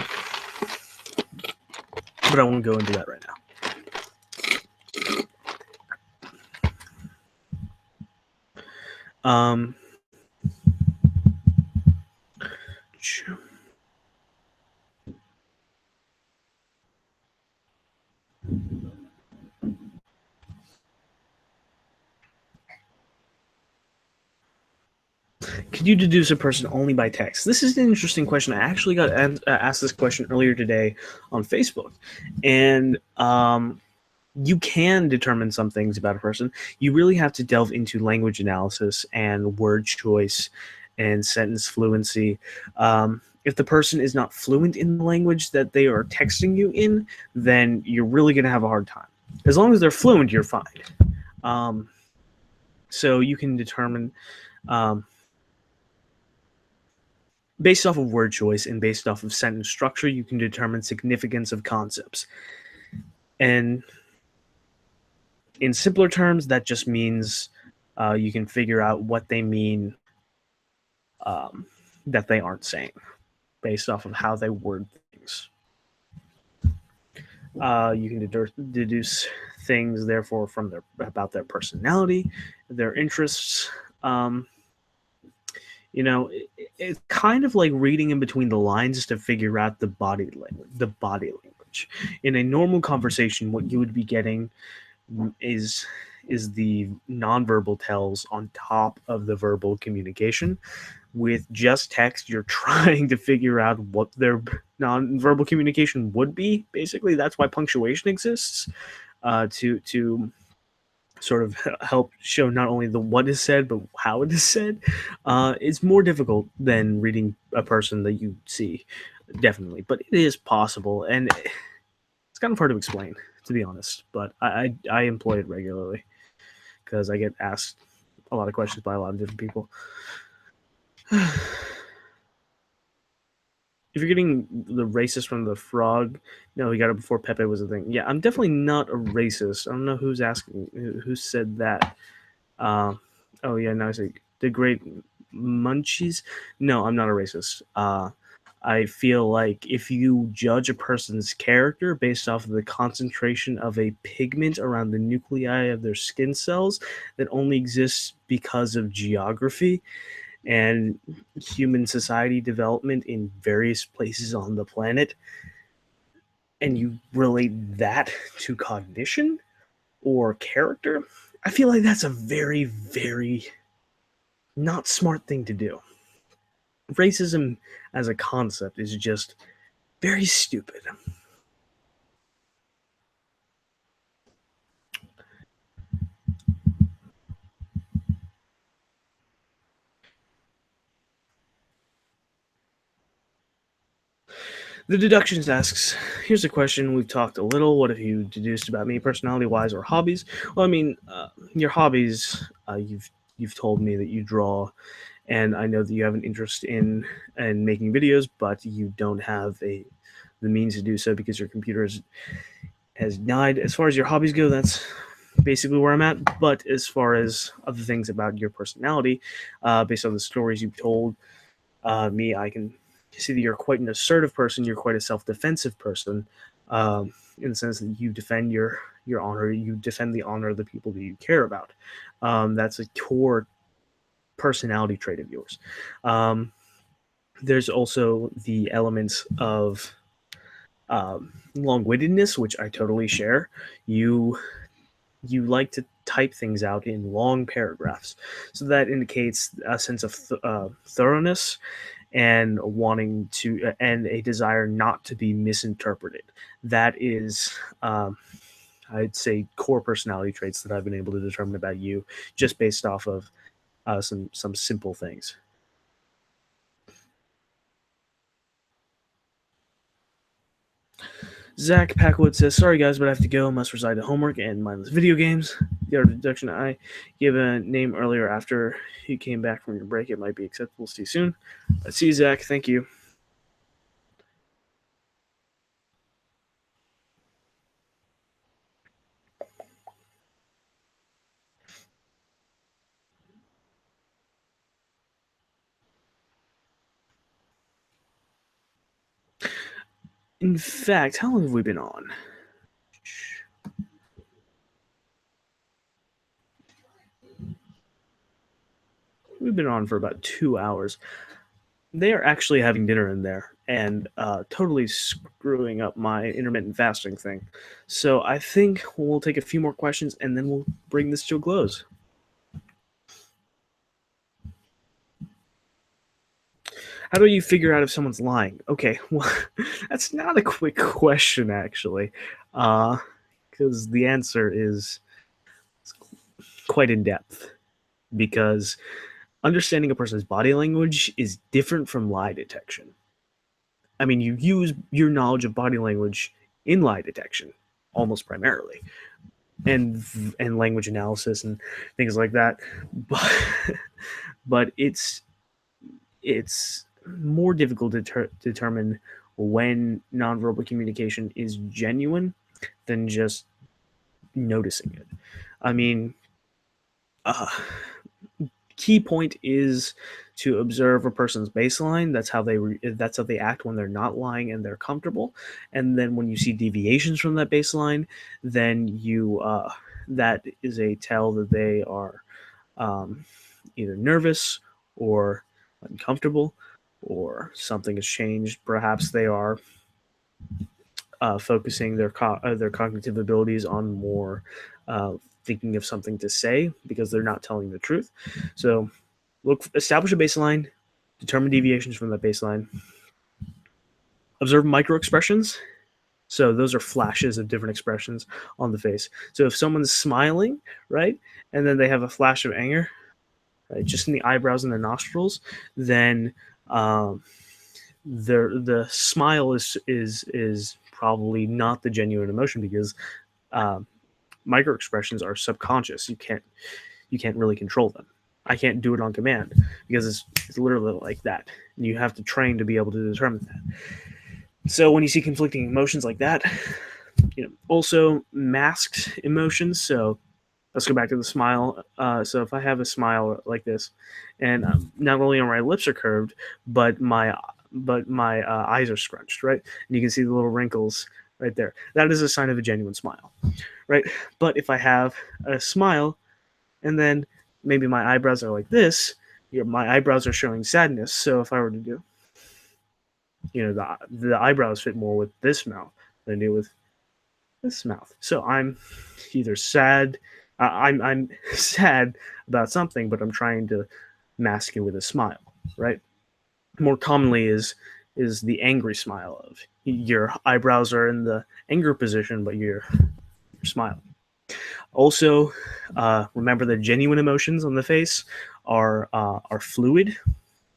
I won't go into that right now. Could you deduce a person only by text? This is an interesting question. I actually got asked this question earlier today on Facebook. And you can determine some things about a person. You really have to delve into language analysis and word choice and sentence fluency. If the person is not fluent in the language that they are texting you in, then you're really going to have a hard time. As long as they're fluent, you're fine. So you can determine, based off of word choice and based off of sentence structure, you can determine significance of concepts. And in simpler terms, that just means you can figure out what they mean that they aren't saying based off of how they word things. You can deduce things, therefore, from about their personality, their interests. It's kind of like reading in between the lines to figure out the body language. In a normal conversation, what you would be getting is the nonverbal tells on top of the verbal communication. With just text, you're trying to figure out what their nonverbal communication would be. Basically, that's why punctuation exists, to sort of help show not only the what is said but how it is said. It's more difficult than reading a person that you see, definitely, but it is possible, and it's kind of hard to explain, to be honest. But I employ it regularly because I get asked a lot of questions by a lot of different people. If you're getting the racist from the frog, no, he got it before Pepe was a thing. Yeah, I'm definitely not a racist. I don't know who's asking, who said that. Oh yeah, now I say the great munchies. No, I'm not a racist. I feel like if you judge a person's character based off of the concentration of a pigment around the nuclei of their skin cells that only exists because of geography and human society development in various places on the planet, and you relate that to cognition or character, I feel like that's a very, very not smart thing to do. Racism as a concept is just very stupid. The Deductionist asks, here's a question. We've talked a little. What have you deduced about me, personality-wise or hobbies? Well, I mean, your hobbies, you've told me that you draw, and I know that you have an interest in making videos, but you don't have the means to do so because your computer has died. As far as your hobbies go, that's basically where I'm at. But as far as other things about your personality, based on the stories you've told me, I can see that you're quite an assertive person. You're quite a self-defensive person, in the sense that you defend your honor. You defend the honor of the people that you care about. That's a core personality trait of yours. There's also the elements of long-wittedness, which I totally share. You like to type things out in long paragraphs, so that indicates a sense of thoroughness and wanting to and a desire not to be misinterpreted. That is, I'd say, core personality traits that I've been able to determine about you just based off of some simple things. Zach Packwood says, "Sorry guys, but I have to go. Must reside to homework and mindless video games. The art of deduction. I gave a name earlier after you came back from your break. It might be acceptable. See you soon. See you, Zach. Thank you." In fact, how long have we been on? We've been on for about 2 hours. They are actually having dinner in there and totally screwing up my intermittent fasting thing. So I think we'll take a few more questions and then we'll bring this to a close. How do you figure out if someone's lying? Okay, well, that's not a quick question, actually, because the answer is quite in depth. Because understanding a person's body language is different from lie detection. I mean, you use your knowledge of body language in lie detection almost primarily, and language analysis and things like that, but it's more difficult to determine when nonverbal communication is genuine than just noticing it. I mean, uh, key point is to observe a person's baseline. That's how they act when they're not lying and they're comfortable. And then when you see deviations from that baseline, then you that is a tell that they are either nervous or uncomfortable or something has changed. Perhaps they are focusing their cognitive abilities on more thinking of something to say because they're not telling the truth. So establish a baseline, determine deviations from that baseline, observe micro expressions. So those are flashes of different expressions on the face. So if someone's smiling, right, and then they have a flash of anger, right, just in the eyebrows and the nostrils, then the smile is probably not the genuine emotion because micro expressions are subconscious. You can't really control them. I can't do it on command because it's literally like that. And you have to train to be able to determine that. So when you see conflicting emotions like that, also masked emotions. So let's go back to the smile. So if I have a smile like this, and not only are my lips are curved, but my eyes are scrunched, right? And you can see the little wrinkles right there. That is a sign of a genuine smile, right? But if I have a smile and then maybe my eyebrows are like this, my eyebrows are showing sadness. So if I were to do, the eyebrows fit more with this mouth than do with this mouth. So I'm either sad. I'm sad about something, but I'm trying to mask it with a smile, right? More commonly is the angry smile of your eyebrows are in the anger position, but you're smiling. Also, remember that genuine emotions on the face are fluid.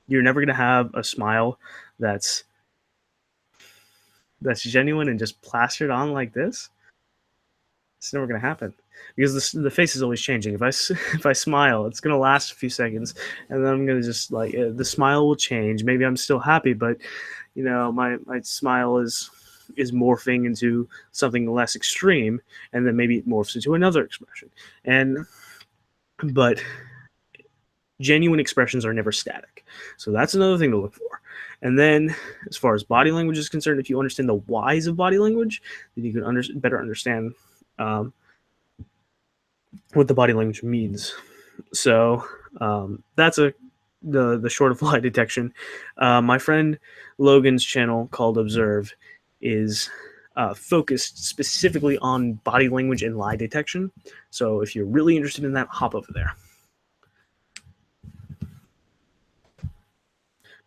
You're never gonna have a smile that's genuine and just plastered on like this. It's never gonna happen because the face is always changing. If I if I smile, it's gonna last a few seconds, and then I'm gonna just like the smile will change. Maybe I'm still happy, but my smile is morphing into something less extreme, and then maybe it morphs into another expression. But genuine expressions are never static, so that's another thing to look for. And then, as far as body language is concerned, if you understand the whys of body language, then you can better understand what the body language means. So that's the short of lie detection. My friend Logan's channel called Observe is focused specifically on body language and lie detection. So if you're really interested in that, hop over there.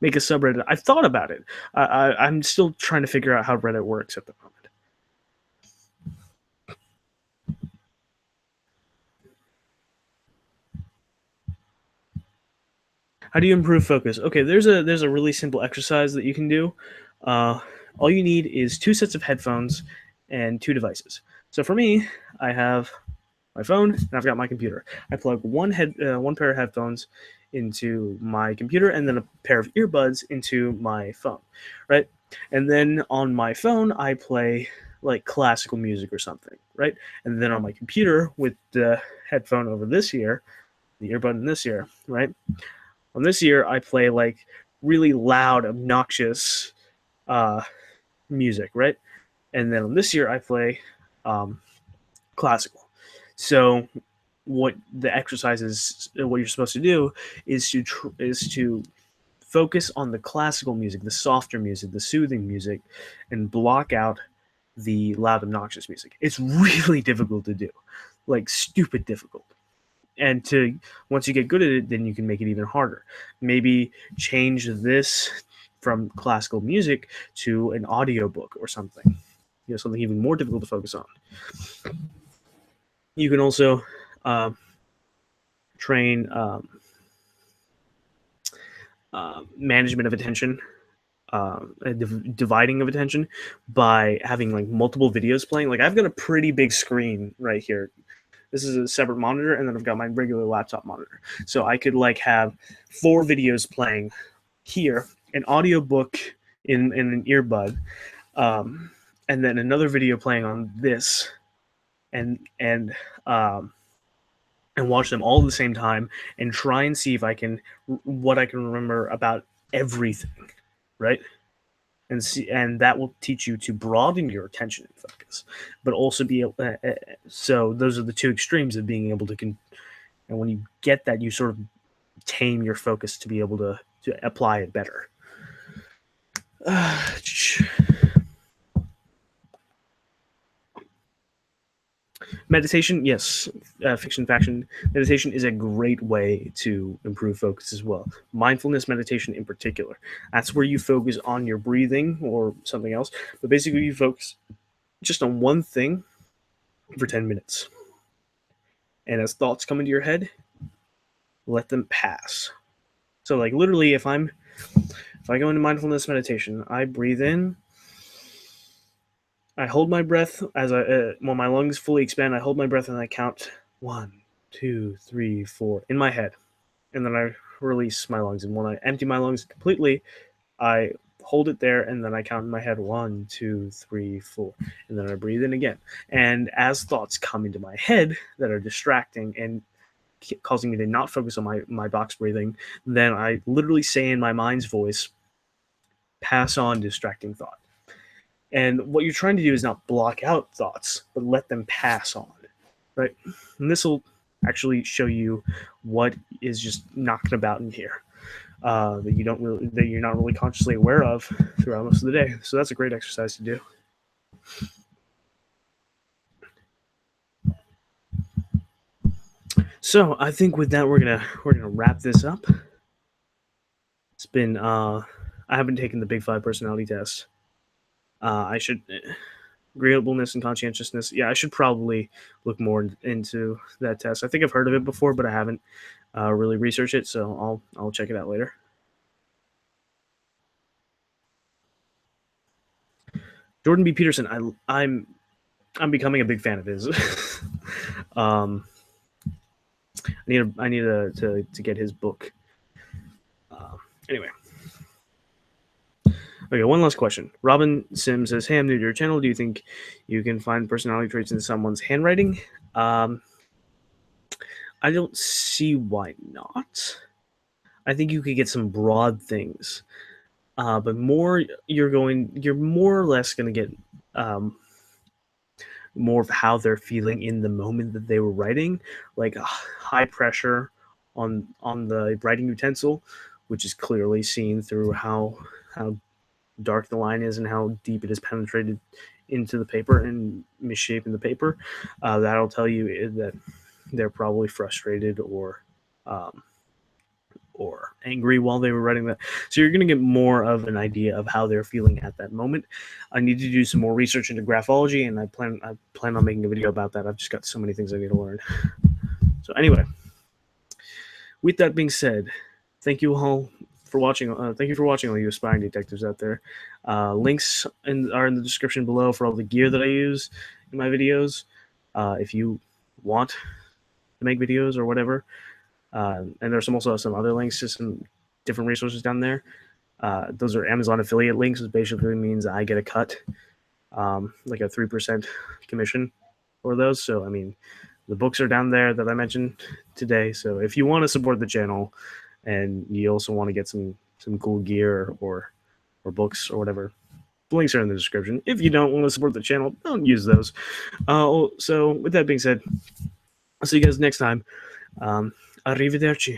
Make a subreddit. I've thought about it. I'm still trying to figure out how Reddit works at the moment. How do you improve focus? Okay, there's a really simple exercise that you can do. All you need is 2 sets of headphones and 2 devices. So for me, I have my phone and I've got my computer. I plug one pair of headphones into my computer and then a pair of earbuds into my phone, right? And then on my phone, I play like classical music or something, right? And then on my computer with the headphone over this ear, the earbud in this ear, right? On this ear, I play like really loud, obnoxious music, right? And then on this ear, I play classical. So what the exercises, what you're supposed to do is to focus on the classical music, the softer music, the soothing music, and block out the loud, obnoxious music. It's really difficult to do, like stupid difficult. And to once you get good at it, then you can make it even harder. Maybe change this from classical music to an audiobook or something. Something even more difficult to focus on. You can also train management of attention, dividing of attention by having like multiple videos playing. Like I've got a pretty big screen right here. This is a separate monitor, and then I've got my regular laptop monitor. So I could like have 4 videos playing here, an audiobook in an earbud, and then another video playing on this, and watch them all at the same time and try and see if I can what I can remember about everything, right? And that will teach you to broaden your attention and focus, but also be able. So those are the 2 extremes of being able to. And when you get that, you sort of tame your focus to be able to apply it better. Meditation, yes, fiction faction. Meditation is a great way to improve focus as well. Mindfulness meditation in particular. That's where you focus on your breathing or something else, but basically you focus just on one thing for 10 minutes. And as thoughts come into your head, let them pass. So like literally if I go into mindfulness meditation, I breathe in, I hold my breath as when my lungs fully expand, I hold my breath and I count 1, 2, 3, 4 in my head. And then I release my lungs. And when I empty my lungs completely, I hold it there and then I count in my head 1, 2, 3, 4. And then I breathe in again. And as thoughts come into my head that are distracting and causing me to not focus on my box breathing, then I literally say in my mind's voice, pass on distracting thought. And what you're trying to do is not block out thoughts, but let them pass on, right? And this will actually show you what is just knocking about in here that you're not really consciously aware of throughout most of the day. So that's a great exercise to do. So I think with that we're gonna wrap this up. It's been I haven't taken the Big 5 personality test. I should agreeableness and conscientiousness. Yeah, I should probably look more into that test. I think I've heard of it before, but I haven't really researched it, so I'll check it out later. Jordan B. Peterson, I'm becoming a big fan of his. I need to get his book. Anyway. Okay, one last question. Robin Sim says, "Hey, I'm new to your channel. Do you think you can find personality traits in someone's handwriting?" I don't see why not. I think you could get some broad things, but you're more or less going to get more of how they're feeling in the moment that they were writing, like high pressure on the writing utensil, which is clearly seen through how dark the line is and how deep it is penetrated into the paper and misshapen the paper. That'll tell you that they're probably frustrated or angry while they were writing that. So you're going to get more of an idea of how they're feeling at that moment. I need to do some more research into graphology, and I plan on making a video about that. I've just got so many things I need to learn. So anyway, with that being said, thank you all for for watching. Thank you for watching, all you aspiring detectives out there. Links are in the description below for all the gear that I use in my videos. If you want to make videos or whatever, and there's also some other links to some different resources down there. Those are Amazon affiliate links, which basically means I get a cut, like a 3% commission for those. So I mean, the books are down there that I mentioned today. So if you want to support the channel, and you also want to get some cool gear or books or whatever, the links are in the description. If you don't want to support the channel, don't use those. So with that being said, I'll see you guys next time. Arrivederci.